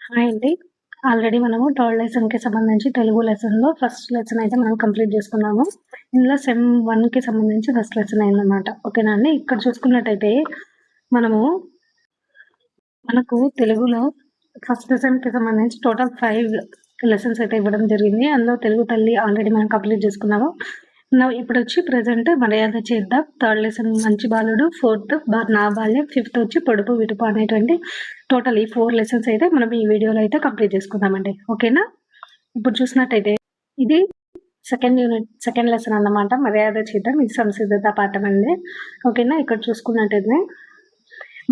Hi అండి. Already మనము third లెసన్‌కి సంబంధించి తెలుగు లెసన్‌లో ఫస్ట్ లెసన్ అయితే మనం కంప్లీట్ చేసుకున్నాము. ఇందులో సెమ్ 1కి సంబంధించి ఫస్ట్ లెసన్ అయిందనమాట. ఓకేనా అండి. ఇక్కడ చూసుకున్నట్టయితే మనకు తెలుగులో ఫస్ట్ లెసన్‌కి సంబంధించి టోటల్ 5 లెసన్స్ అయితే ఇవ్వడం జరిగింది. అందులో తెలుగు తల్లి ఆల్రెడీ మనం కంప్లీట్ చేసుకున్నాము. ఇప్పుడొచ్చి ప్రెజెంట్ మర్యాద చేద్దాం, థర్డ్ లెసన్ మంచి బాలుడు, ఫోర్త్ నా బాల్యం, ఫిఫ్త్ వచ్చి పొడుపు విడుపు అనేటువంటి టోటల్ ఈ 4 లెసన్స్ అయితే మనం ఈ వీడియోలో అయితే కంప్లీట్ చేసుకుందామండి. ఓకేనా. ఇప్పుడు చూసినట్టయితే ఇది సెకండ్ లెసన్ అన్నమాట. మర్యాద చేద్దాం, ఇది సంసిద్ధత పాఠం అండి. ఓకేనా. ఇక్కడ చూసుకున్నట్టయితే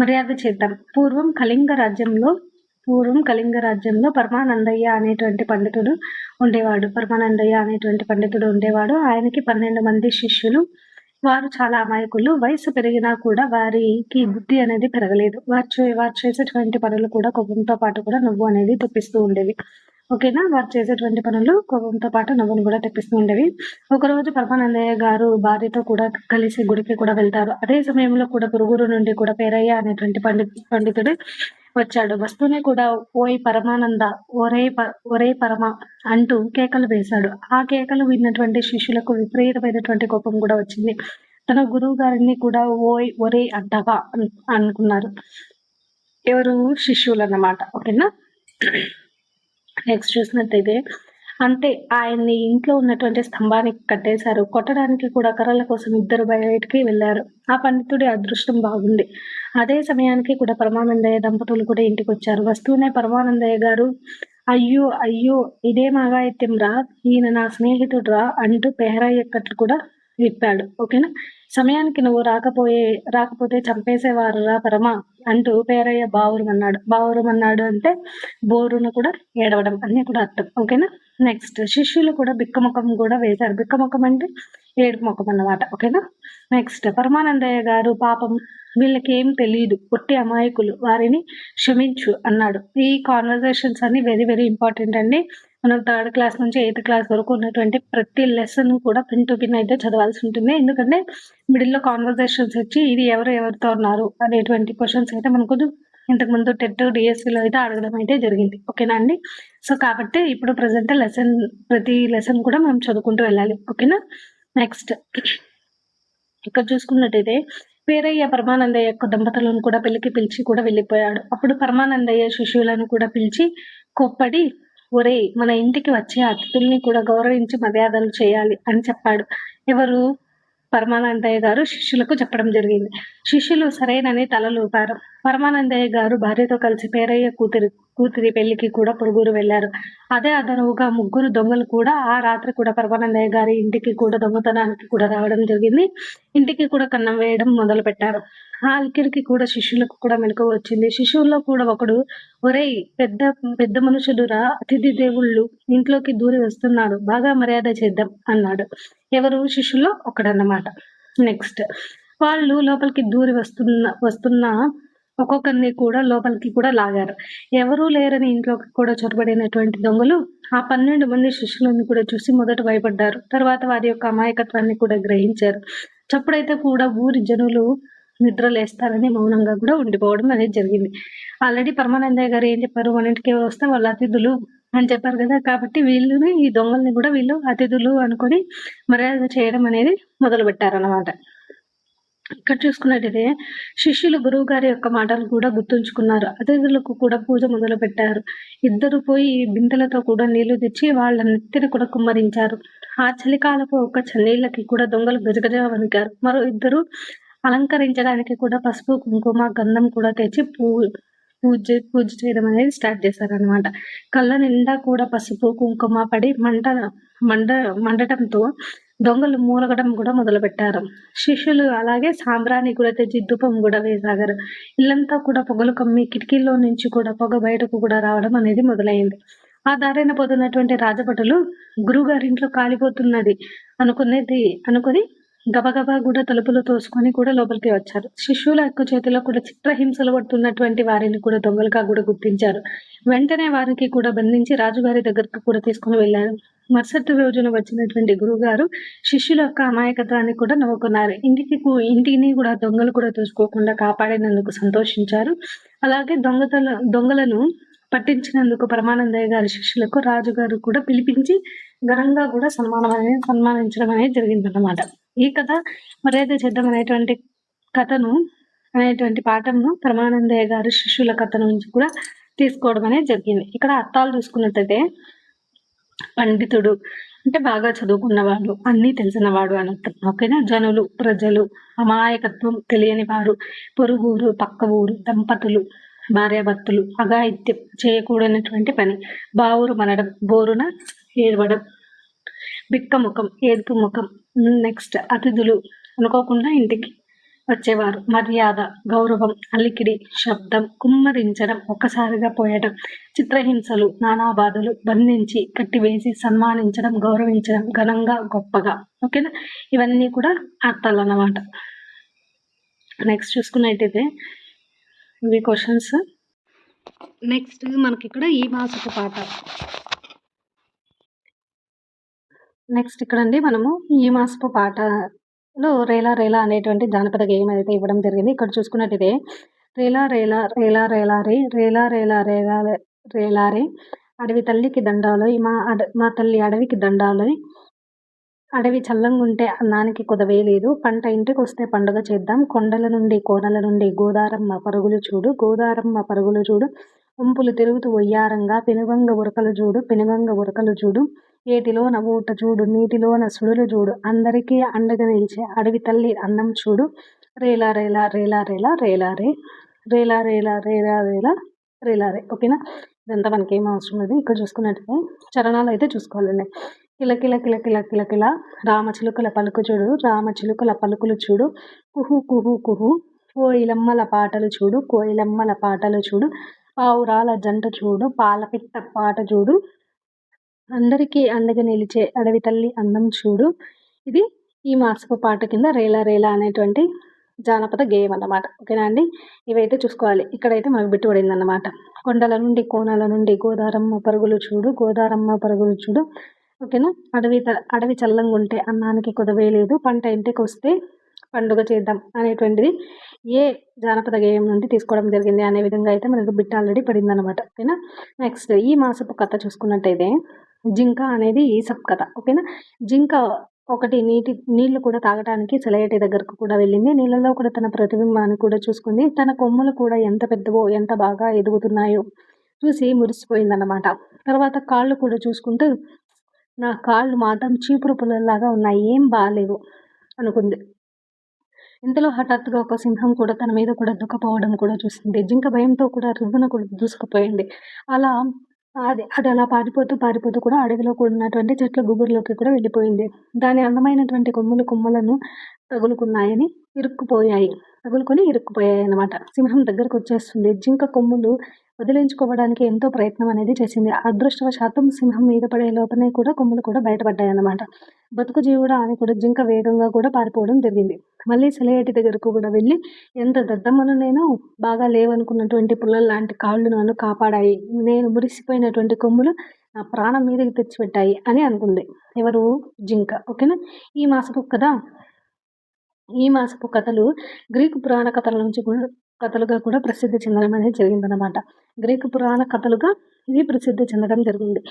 మర్యాద చేద్దాం. పూర్వం కళింగ రాజ్యంలో పరమానందయ్య అనేటువంటి పండితుడు ఉండేవాడు. ఆయనకి 12 మంది శిష్యులు. వారు చాలా అమాయకులు. వయసు పెరిగినా కూడా వారికి బుద్ధి అనేది పెరగలేదు. వారు చేసేటువంటి పనులు కూడా కోపంతో పాటు కూడా నవ్వు అనేది తెప్పిస్తూ ఉండేవి. ఓకేనా. వారు చేసేటువంటి పనులు కోపంతో పాటు నవ్వును కూడా తెప్పిస్తూ ఉండేవి. ఒకరోజు పరమానందయ్య గారు భార్యతో కూడా కలిసి గుడికి కూడా వెళ్తారు. అదే సమయంలో కూడా పురుగురు నుండి కూడా పేరయ్య అనేటువంటి పండితుడు వచ్చాడు. వస్తూనే కూడా ఓయ్ పరమానంద, ఒరే పరమ అంటూ కేకలు వేశాడు. ఆ కేకలు విన్నటువంటి శిష్యులకు విపరీతమైనటువంటి కోపం కూడా వచ్చింది. తన గురువు గారిని కూడా ఒరే అంటావా అనుకున్నారు. ఎవరు? శిష్యులు అన్నమాట. ఓకేనా. నెక్స్ట్ చూసినట్టయితే అంతే, ఆయన్ని ఇంట్లో ఉన్నటువంటి స్తంభానికి కట్టేశారు. కొట్టడానికి కూడా కర్రల కోసం ఇద్దరు బయటికి వెళ్ళారు. ఆ పండితుడి అదృష్టం బాగుంది. అదే సమయానికి కూడా పరమానందయ్య దంపతులు కూడా ఇంటికి వచ్చారు. వస్తూనే పరమానందయ్య గారు అయ్యో అయ్యో ఇదేం అఘాయిత్యం రా, ఈయన నా స్నేహితుడు రా అంటూ పేహరయ్యక్కట్లు కూడా విప్పాడు. ఓకేనా. సమయానికి నువ్వు రాకపోతే చంపేసేవారు రా పరమ అంటూ పేరయ్య బావురమన్నాడు అంటే బోరును కూడా ఏడవడం అన్నీ కూడా అర్థం. ఓకేనా. నెక్స్ట్ శిష్యులు కూడా బిక్కముఖం కూడా వేశారు. బిక్కముఖం అంటే ఏడుపు ముఖం అన్నమాట. ఓకేనా. నెక్స్ట్ పరమానందయ్య గారు పాపం వీళ్ళకి ఏం తెలియదు, ఒట్టి అమాయకులు, వారిని క్షమించు అన్నాడు. ఈ కాన్వర్జేషన్స్ అన్ని వెరీ వెరీ ఇంపార్టెంట్ అండి. మనం థర్డ్ క్లాస్ నుంచి 8th క్లాస్ వరకు ఉన్నటువంటి ప్రతి లెసన్ కూడా పిన్ టు పిన్ అయితే చదవాల్సి ఉంటుంది. ఎందుకంటే మిడిల్లో కాన్వర్జేషన్స్ వచ్చి ఇది ఎవరితో ఉన్నారు అనేటువంటి క్వశ్చన్స్ అయితే మనకు ఇంతకుముందు టెట్ డిఎస్సిలో అయితే అడగడం అయితే జరిగింది. ఓకేనా అండి. సో కాబట్టి ఇప్పుడు ప్రజెంట్ ప్రతి లెసన్ కూడా మనం చదువుకుంటూ వెళ్ళాలి. ఓకేనా. నెక్స్ట్ ఇక్కడ చూసుకున్నట్టయితే పేరయ్య పరమానందయ్య యొక్క దంపతులను కూడా పెళ్లికి పిలిచి కూడా వెళ్ళిపోయాడు. అప్పుడు పరమానందయ్య శిష్యులను కూడా పిలిచి కోప్పడి ఒరే మన ఇంటికి వచ్చే అతిథుల్ని కూడా గౌరవించి మర్యాదలు చేయాలి అని చెప్పాడు. ఎవరు? పరమానందయ్య గారు శిష్యులకు చెప్పడం జరిగింది. శిష్యులు సరేనని తలలూపారు. పరమానందయ్య గారు భార్యతో కలిసి పేరయ్య కూతురి పెళ్లికి కూడా పొరుగురు వెళ్లారు. అదే అదనువుగా 3 దొంగలు కూడా ఆ రాత్రి కూడా పరమానందయ్య గారి ఇంటికి కూడా దొంగతనానికి కూడా రావడం జరిగింది. ఇంటికి కూడా కన్నం వేయడం మొదలు పెట్టారు. ఆ అలికిడికి కూడా శిష్యులకు కూడా మెలకువ వచ్చింది. శిష్యుల్లో కూడా ఒకడు ఒరేయ్ పెద్ద పెద్ద మనుషులురా, అతిథి దేవుళ్ళు ఇంట్లోకి దూరి వస్తున్నాడు, బాగా మర్యాద చేద్దాం అన్నాడు. ఎవరు? శిష్యుల్లో ఒకడన్నమాట. నెక్స్ట్ వాళ్ళు లోపలికి దూరి వస్తున్న ఒక్కొక్కరిని కూడా లోపలికి కూడా లాగారు. ఎవరూ లేరని ఇంట్లోకి కూడా చొరబడినటువంటి దొంగలు ఆ 12 మంది శిష్యులను కూడా చూసి మొదట భయపడ్డారు. తర్వాత వారి యొక్క అమాయకత్వాన్ని కూడా గ్రహించారు. చప్పుడైతే కూడా ఊరి జనులు నిద్రలేస్తారని మౌనంగా కూడా ఉండిపోవడం అనేది జరిగింది. ఆల్రెడీ పరమానందయ్య గారు ఏం చెప్పారు? మన ఇంటికి వస్తే వాళ్ళ అతిథులు అని చెప్పారు కదా. కాబట్టి ఈ దొంగల్ని కూడా వీళ్ళు అతిథులు అనుకొని మర్యాద చేయడం అనేది మొదలు పెట్టారన్నమాట. ఇక్కడ చూసుకున్నట్టయితే శిష్యులు గురువు గారి యొక్క మాటలు కూడా గుర్తుంచుకున్నారు. అతిథులకు కూడా పూజ మొదలు పెట్టారు. ఇద్దరు పోయి బిందెలతో కూడా నీళ్లు తెచ్చి వాళ్ళ నెత్తిని కూడా కుమ్మరించారు. ఆ చలికాలపు ఒక చన్నీళ్ళకి కూడా దొంగలు గజగజ వణికారు. మరో ఇద్దరు అలంకరించడానికి కూడా పసుపు కుంకుమ గంధం కూడా తెచ్చి పూజ చేయడం అనేది స్టార్ట్ చేశారనమాట. కళ్ళ నిండా కూడా పసుపు కుంకుమ పడి మండటంతో దొంగలు మూలగడం కూడా మొదలు పెట్టారు. శిష్యులు అలాగే సాంబ్రాణి కూడా తెచ్చి ధూపం కూడా వేసాగారు. ఇల్లంతా కూడా పొగలు కమ్మి కిటికీల్లో నుంచి కూడా పొగ బయటకు కూడా రావడం అనేది మొదలైంది. ఆ దారిన పోతున్నటువంటి రాజభటులు గురువుగారింట్లో కాలిపోతున్నది అనుకుని గబగబా కూడా తలుపులు తోసుకొని కూడా లోపలికి వచ్చారు. శిష్యుల యొక్క చేతిలో కూడా చిత్రహింసలు పడుతున్నటువంటి వారిని కూడా దొంగలుగా కూడా గుర్తించారు. వెంటనే వారికి కూడా బంధించి రాజుగారి దగ్గరకు కూడా తీసుకుని వెళ్ళారు. మరుసటి రోజున వచ్చినటువంటి గురువుగారు శిష్యుల యొక్క అమాయకత్వాన్ని కూడా నవ్వుకున్నారు. ఇంటిని కూడా దొంగలు కూడా చూసుకోకుండా కాపాడినందుకు సంతోషించారు. అలాగే దొంగలను పట్టించినందుకు పరమానందయ్య గారి శిష్యులకు రాజుగారు కూడా పిలిపించి ఘనంగా కూడా సన్మానించడం అనేది జరిగిందన్నమాట. ఈ కథ మర్యాద చేద్దాం అనేటువంటి పాఠంను పరమానందయ్య గారి శిష్యుల కథ నుంచి కూడా తీసుకోవడం అనేది జరిగింది. ఇక్కడ అర్థాలు చూసుకున్నట్టయితే పండితుడు అంటే బాగా చదువుకున్నవాడు, అన్నీ తెలిసినవాడు అని అర్థం. ఓకేనా. జనులు, ప్రజలు, అమాయకత్వం తెలియని వారు, పొరుగు ఊరు, పక్క ఊరు, దంపతులు, భార్యాభర్తలు, అఘాయిత్యం చేయకూడనటువంటి పని, బావురు మనడం, బోరున ఏడవడం, బిక్కముఖం, ఏడుపు ముఖం. నెక్స్ట్ అతిథులు అనుకోకుండా ఇంటికి వచ్చేవారు, మర్యాద, గౌరవం, అలికిడి, శబ్దం, కుమ్మరించడం, ఒక్కసారిగా పోయడం, చిత్రహింసలు, నానాబాధలు, బంధించి కట్టివేసి సన్మానించడం, గౌరవించడం, ఘనంగా, గొప్పగా. ఓకేనా. ఇవన్నీ కూడా అర్థాలు అన్నమాట. నెక్స్ట్ చూసుకున్నట్టయితే ఇవి క్వశ్చన్స్. నెక్స్ట్ మనకి ఇక్కడ ఈ మాసపు పాట. నెక్స్ట్ ఇక్కడ అండి మనము ఈ మాసపు పాటలో రేలా రేలా అనేటువంటి జానపద గేయం అయితే ఇవ్వడం జరిగింది. ఇక్కడ చూసుకున్నట్టయితే రేలా రేలా రేలా రేలా రే రేలా రేలా రేలా రేలా రే అడవి తల్లికి దండాలోయ్ మా తల్లి అడవికి దండాలోయ్, అడవి చల్లంగుంటే అన్నానికి కుదవే లేదు, పంట ఇంటికి వస్తే పండుగ చేద్దాం, కొండల నుండి కోనల నుండి గోదారమ్మ పరుగులు చూడు, గోదారమ్మ పరుగులు చూడు, వంపులు తిరుగుతూ ఒయ్యారంగా, పెనుగంగ ఉరకలు చూడు, పెనుగంగ ఉరకలు చూడు, ఏటిలోన ఊట చూడు, నీటిలోన సుడులు చూడు, అందరికీ అండగా నిలిచే అడవి తల్లి అన్నం చూడు, రేలా రేలా రేలా రేలా రేలా రే రేలా రేలా రేలా రేలా రేలా రే. ఓకేనా. ఇదంతా మనకి ఏం అవసరం లేదు. ఇక్కడ చూసుకున్నట్టయితే చరణాలు అయితే చూసుకోవాలండి. కిలకిల కిలకిల కిలకిల రామచిలుకల పలుకు చూడు, రామచిలుకల పలుకులు చూడు, కుహు కుహు కుహు కోయిలమ్మల పాటలు చూడు, కోయిలమ్మల పాటలు చూడు, పావురాల జంట చూడు, పాలపిట్ట పాట చూడు, అందరికీ అండగా నిలిచే అడవి తల్లి అందం చూడు. ఇది ఈ మాసపు పాట కింద రేలా రేలా అనేటువంటి జానపద గేయం అన్నమాట. ఓకేనా అండి. ఇవైతే చూసుకోవాలి. ఇక్కడైతే మనకు బిట్టుబడింది అన్నమాట. కొండల నుండి కోనల నుండి గోదారమ్మ పరుగులు చూడు, గోదారమ్మ పరుగులు చూడు. ఓకేనా. అడవి చల్లంగా ఉంటే అన్నానికి కుదవే లేదు, పంట ఇంటికి వస్తే పండుగ చేద్దాం అనేటువంటిది ఏ జానపద గేయం నుండి తీసుకోవడం జరిగింది అనే విధంగా అయితే మనకు బిట్ ఆల్రెడీ పడింది అనమాట. ఓకేనా. నెక్స్ట్ ఈ మాసపు కథ చూసుకున్నట్టయితే జింక అనేది ఈసప్ కథ. ఓకేనా. జింక ఒకటి నీళ్లు కూడా తాగడానికి సెలయేటి దగ్గరకు కూడా వెళ్ళింది. నీళ్ళలో కూడా తన ప్రతిబింబాన్ని కూడా చూసుకుంది. తన కొమ్ములు కూడా ఎంత పెద్దవో ఎంత బాగా ఎదుగుతున్నాయో చూసి మురిసిపోయిందన్నమాట. తర్వాత కాళ్ళు కూడా చూసుకుంటూ నా కాళ్ళు మాత్రం చీపురు పుల్లల్లాగా ఉన్నాయి, ఏం బాగాలేవు అనుకుంది. ఇంతలో హఠాత్తుగా ఒక సింహం కూడా తన మీద కూడా దుఃఖపోవడం కూడా చూసింది. జింక భయంతో కూడా రువ్వున కూడా దూసుకుపోయింది. అలా అది అలా పారిపోతూ కూడా అడవిలో ఉన్నటువంటి చెట్ల గుబురులోకి కూడా వెళ్ళిపోయింది. దాని అందమైనటువంటి కొమ్ములను తగులుకొని ఇరుక్కుపోయాయి అన్నమాట. సింహం దగ్గరకు వచ్చేస్తుంది. జింక కొమ్ములు వదిలించుకోవడానికి ఎంతో ప్రయత్నం అనేది చేసింది. అదృష్టవశాత్తు సింహం మీద పడే లోపలే కూడా కొమ్ములు కూడా బయటపడ్డాయి అన్నమాట. బతుకు జీవుడా అని కూడా జింక వేగంగా కూడా పారిపోవడం జరిగింది. మళ్ళీ సెలయేటి దగ్గరకు కూడా వెళ్ళి ఎంత దద్దమ్మను నేను బాగా లేవనుకున్నటువంటి పుల్లల లాంటి కాళ్ళు నన్ను కాపాడాయి, నేను మురిసిపోయినటువంటి కొమ్ములు నా ప్రాణం మీదకి తెచ్చిపెట్టాయి అని అనుకుంది. ఎవరు? జింక. ఓకేనా. ఈ మాసపు కథలు గ్రీకు పురాణ కథల నుంచి కథలుగా కూడా ప్రసిద్ధి చెందడం అనేది జరిగిందనమాట. గ్రీకు పురాణ కథలుగా ఇవి ప్రసిద్ధి చెందడం జరిగింది.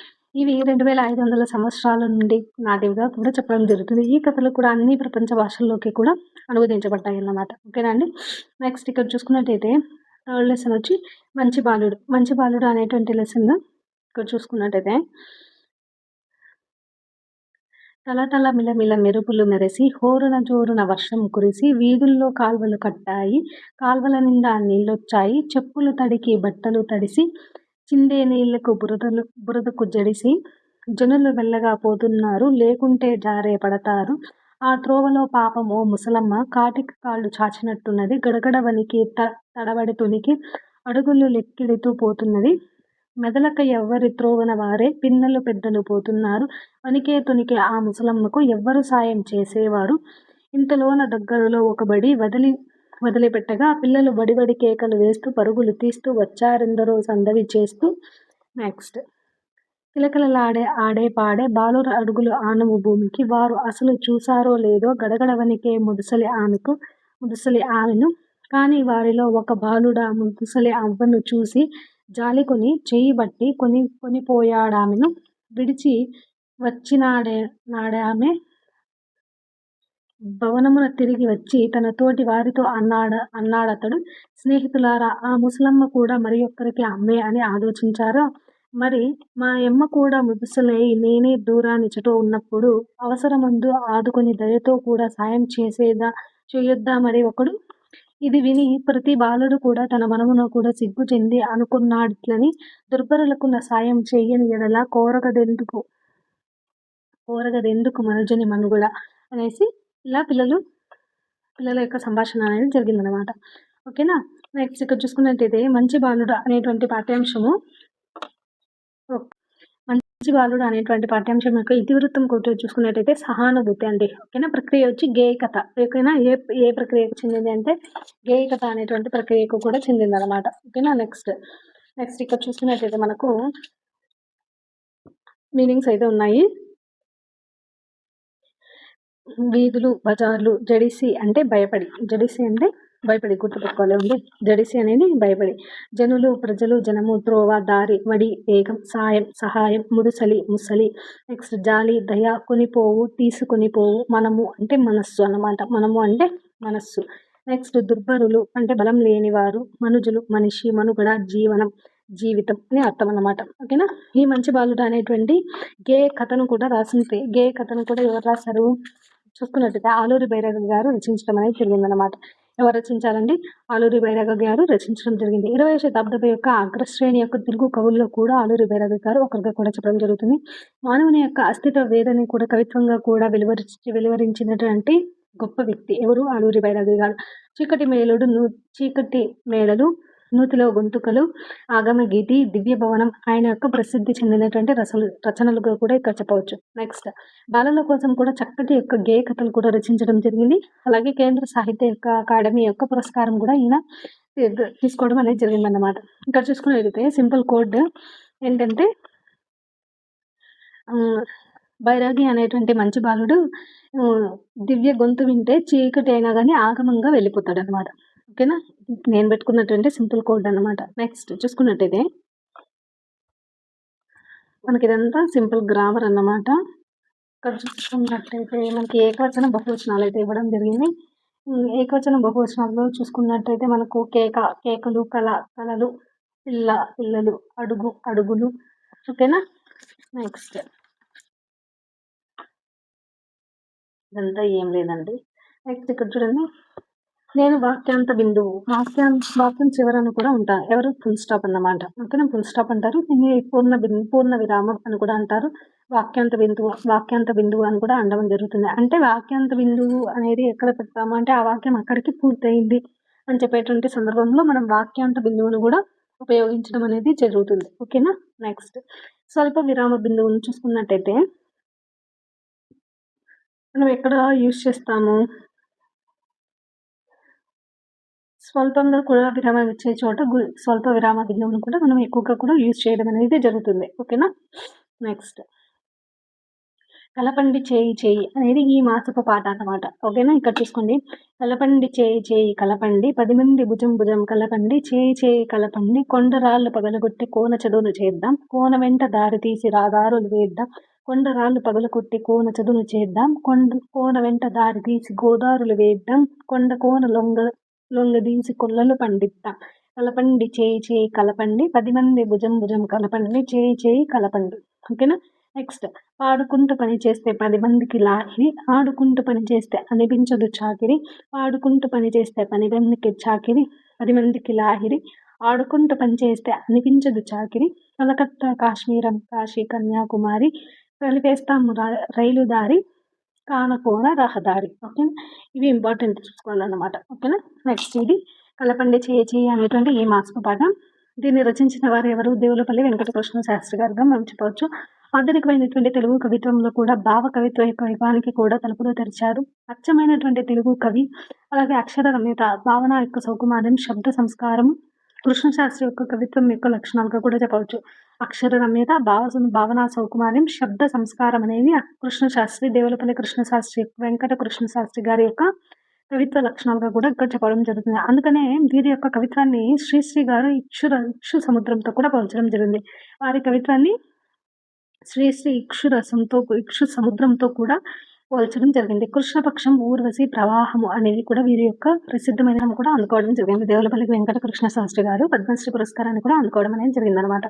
ఇవి 2500 సంవత్సరాల నుండి నాటివిగా కూడా చెప్పడం జరుగుతుంది. ఈ కథలు కూడా అన్ని ప్రపంచ భాషల్లోకి కూడా అనువదించబడ్డాయి అన్నమాట. ఓకేనా అండి. నెక్స్ట్ ఇక్కడ చూసుకున్నట్టయితే థర్డ్ లెసన్ వచ్చి మంచి బాలుడు అనేటువంటి లెసన్ ఇక్కడ చూసుకున్నట్టయితే తల మిలమిల మెరుపులు మెరిసి హోరున జోరున వర్షం కురిసి వీధుల్లో కాల్వలు కట్టాయి, కాల్వల నిండా నీళ్ళొచ్చాయి, చెప్పులు తడికి బట్టలు తడిసి చిందే నీళ్లకు బురదకు జడిసి జనులు వెళ్ళగా పోతున్నారు, లేకుంటే జారే పడతారు, ఆ త్రోవలో పాపం ఓ ముసలమ్మ కాటికి కాళ్ళు చాచినట్టున్నది, గడగడ వనికి తడబడి తునికి అడుగులు లెక్కిడుతూ పోతున్నది, మెదలక ఎవ్వరి త్రోవన వారే పిన్నలు పెద్దలు పోతున్నారు, వనికే తునికే ఆ ముసలమ్మకు ఎవ్వరు సాయం చేసేవారు, ఇంతలోన దగ్గరలో ఒక బడి వదిలిపెట్టగా పిల్లలు బడిబడి కేకలు వేస్తూ పరుగులు తీస్తూ వచ్చారెందరో సందడి చేస్తూ. నెక్స్ట్ కిలకిలలాడే ఆడే పాడే బాలుర అడుగులు ఆనవు భూమికి, వారు అసలు చూసారో లేదో గడగడ వనికే ముదుసలి ఆమెను, కానీ వారిలో ఒక బాలుడా ముదుసలి అవ్వను చూసి జాలి కొని చెయ్యి బట్టి కొనిపోయాడామెను విడిచి నాడామె భవనమున తిరిగి వచ్చి తన తోటి వారితో అన్నాడతడు, స్నేహితులారా, ఆ ముసలమ్మ కూడా మరి ఒక్కరికి అమ్మే అని ఆలోచించారా? మరి మా యమ్మ కూడా ముదుసలై నేనే దూరానిచటో ఉన్నప్పుడు అవసరమందు ఆదుకొని దయతో కూడా సాయం చేయొద్దా మరి ఒకడు? ఇది విని ప్రతి బాలుడు కూడా తన మనమున కూడా సిగ్గు చెంది అనుకున్నాడిట్లని, దుర్బలులకు సాయం చెయ్యని ఎడల కోరగదెందుకు మనుజుని మనుగడ అనేసి ఇలా పిల్లల యొక్క సంభాషణ అనేది జరిగిందనమాట. ఓకేనా. నెక్స్ట్ ఇక్కడ చూసుకున్నట్టయితే మంచి బాలుడు అనేటువంటి పాఠ్యాంశం యొక్క ఇతివృత్తం కొట్టి చూసుకున్నట్టయితే సహానుభూతి అండి. ఓకేనా. ప్రక్రియ వచ్చి గేయకథ. ఓకేనా. ఏ ప్రక్రియకు చెందింది అంటే గేయకథ అనేటువంటి ప్రక్రియకు కూడా చెందింది అనమాట. ఓకేనా. నెక్స్ట్ ఇక్కడ చూసుకున్నట్టయితే మనకు మీనింగ్స్ అయితే ఉన్నాయి. వీధులు, బజార్లు. జడిసి అంటే భయపడి, గుర్తుపెట్టుకోవాలి ఉంది. జడిసి అనేది భయపడి. జనులు, ప్రజలు, జనము, త్రోవ, దారి, వడి, వేగం, సాయం, సహాయం, ముసలి. నెక్స్ట్ జాలి, దయ, కొనిపోవు, తీసుకొనిపోవు. మనము అంటే మనస్సు అన్నమాట. మనము అంటే మనస్సు. నెక్స్ట్ దుర్బరులు అంటే బలం లేనివారు. మనుజులు మనిషి, మనుగడ, జీవితం అని అర్థం అన్నమాట. ఓకేనా. ఈ మంచి బాలుడు అనేటువంటి గేయ కథను కూడా రాసింది. గేయ కథను కూడా ఎవరు రాశారు చూసుకున్నట్టయితే ఆలూరి బైరాగి గారు రచించడం అనేది జరిగిందనమాట. ఎవరు రచించారండి? ఆలూరి బైరాగి గారు రచించడం జరిగింది. 20వ శతాబ్దపు యొక్క అగ్రశ్రేణి యొక్క తెలుగు కవుల్లో కూడా ఆలూరి బైరాగి గారు ఒకరిగా కూడా చెప్పడం జరుగుతుంది. మానవుని యొక్క అస్తిత్వ వేదని కూడా కవిత్వంగా కూడా వెలువరించినటువంటి గొప్ప వ్యక్తి ఎవరు? ఆలూరి బైరాగి గారు. చీకటి మేడలు, నూతిలో గొంతుకలు, ఆగమ గీతి, దివ్య భవనం ఆయన యొక్క ప్రసిద్ధి చెందినటువంటి రచనలుగా కూడా ఇక్కడ చెప్పవచ్చు. నెక్స్ట్ బాలల కోసం కూడా చక్కటి యొక్క గేయ కథలు కూడా రచించడం జరిగింది. అలాగే కేంద్ర సాహిత్య యొక్క అకాడమీ యొక్క పురస్కారం కూడా ఈయన తీసుకోవడం అనేది జరిగిందన్నమాట. ఇక్కడ చూసుకున్నట్లయితే సింపుల్ కోడ్ ఏంటంటే బైరాగి అనేటువంటి మంచి బాలుడు దివ్య గొంతు వింటే చీకటి అయినా కానీ ఆగమంగా వెళ్ళిపోతాడు అనమాట. ఓకేనా. నేను పెట్టుకున్నటువంటి సింపుల్ కోడ్ అన్నమాట. నెక్స్ట్ చూసుకున్నట్టయితే మనకి ఇదంతా సింపుల్ గ్రామర్ అన్నమాట. ఇక్కడ చూసుకున్నట్టయితే మనకి ఏకవచన బహువచనాలు అయితే ఇవ్వడం జరిగింది. ఏకవచన బహువచనాల్లో చూసుకున్నట్టయితే మనకు కేకలు, కలలు, పిల్లలు, అడుగులు. ఓకేనా. నెక్స్ట్ ఇదంతా ఏం లేదండి. నెక్స్ట్ ఇక్కడ చూడండి, నేను వాక్యాంత బిందువు. వాక్యం చివరను కూడా ఉంటాను. ఎవరు? ఫుల్ స్టాప్ అన్నమాట. ఓకేనా. ఫుల్ స్టాప్ అంటారు. దీన్ని పూర్ణ విరామం అని కూడా అంటారు. వాక్యాంత బిందువు అని కూడా అనడం జరుగుతుంది. అంటే వాక్యాంత బిందువు అనేది ఎక్కడ పెడతాము అంటే ఆ వాక్యం అక్కడికి పూర్తయింది అని చెప్పేటువంటి సందర్భంలో మనం వాక్యాంత బిందువును కూడా ఉపయోగించడం అనేది జరుగుతుంది. ఓకేనా. నెక్స్ట్ స్వల్ప విరామ బిందువును చూసుకున్నట్టయితే మనం ఎక్కడ యూజ్ చేస్తాము? స్వల్పంగా కూడా విరామం ఇచ్చే చోట స్వల్ప విరామ బిందువును కూడా మనం ఎక్కువగా కూడా యూజ్ చేయడం అనేది జరుగుతుంది. ఓకేనా. నెక్స్ట్ కలపండి చేయి అనేది ఈ మాసపు పాట అన్నమాట. ఓకేనా. ఇక్కడ చూసుకోండి, కలపండి చేయి కలపండి, 10 మంది భుజం కలపండి, చేయి కలపండి, కొండరాళ్ళు పగలగొట్టి కోన చదువును చేద్దాం, కోన వెంట దారి తీసి రాదారులు వేద్దాం, కొండరాళ్ళు పగలగొట్టి కోన చదువును చేద్దాం, కోన వెంట దారి తీసి గోదారులు వేద్దాం, కోన లొంగదీసి కొల్లలు పండిద్దాం, కలపండి చేయి కలపండి, 10 మంది భుజం కలపండి, చేయి కలపండి. ఓకేనా. నెక్స్ట్ పాడుకుంటూ పని చేస్తే 10 మందికి లాహిరి, ఆడుకుంటూ పని చేస్తే అనిపించదు చాకిరి, పాడుకుంటూ పని చేస్తే 10 మందికి చాకిరి, 10 మందికి లాహిరి, ఆడుకుంటూ పని చేస్తే అనిపించదు చాకిరి, కలకత్తా కాశ్మీరం కాశీ కన్యాకుమారి, కలిపేస్తాము రైలు దారి, కానకోన రహదారి. ఓకేనా. ఇవి ఇంపార్టెంట్ చూసుకోవాలన్నమాట. ఓకేనా. నెక్స్ట్ ఇది కలపండి చేయి అనేటువంటి ఈ మాసపు పాఠం. దీన్ని రచించిన వారు ఎవరు? దేవులపల్లి వెంకటకృష్ణ శాస్త్రి గారుగా మనం చెప్పవచ్చు. ఆధునికమైనటువంటి తెలుగు కవిత్వంలో కూడా భావ కవిత్వ యొక్క యుగానికి కూడా తలుపులు తెరిచారు. అచ్చమైనటువంటి తెలుగు కవి. అలాగే అక్షర రమ్యత, భావన యొక్క సౌకుమార్యం, శబ్ద సంస్కారం కృష్ణశాస్త్రి యొక్క కవిత్వం యొక్క లక్షణాలుగా కూడా చెప్పవచ్చు. అక్షర రమ్యత, భావన సౌకుమార్యం, శబ్ద సంస్కారం అనేవి కృష్ణశాస్త్రి, దేవులపల్లి కృష్ణశాస్త్రి, వెంకట కృష్ణశాస్త్రి గారి యొక్క కవిత్వ లక్షణాలుగా కూడా ఇక్కడ చెప్పడం జరుగుతుంది. అందుకనే వీరి యొక్క కవిత్వాన్ని శ్రీశ్రీ గారు ఇక్షు సముద్రంతో కూడా పోల్చడం జరిగింది. వారి కవిత్వాన్ని శ్రీశ్రీ ఇక్షు సముద్రంతో కూడా పోల్చడం జరిగింది. కృష్ణపక్షం, ఊర్వశి, ప్రవాహము అనేవి కూడా వీరి యొక్క ప్రసిద్ధమైన కూడా అందుకోవడం జరిగింది. దేవులపల్లి వెంకటకృష్ణ శాస్త్రి గారు పద్మశ్రీ పురస్కారాన్ని కూడా అందుకోవడం అనేది జరిగిందనమాట.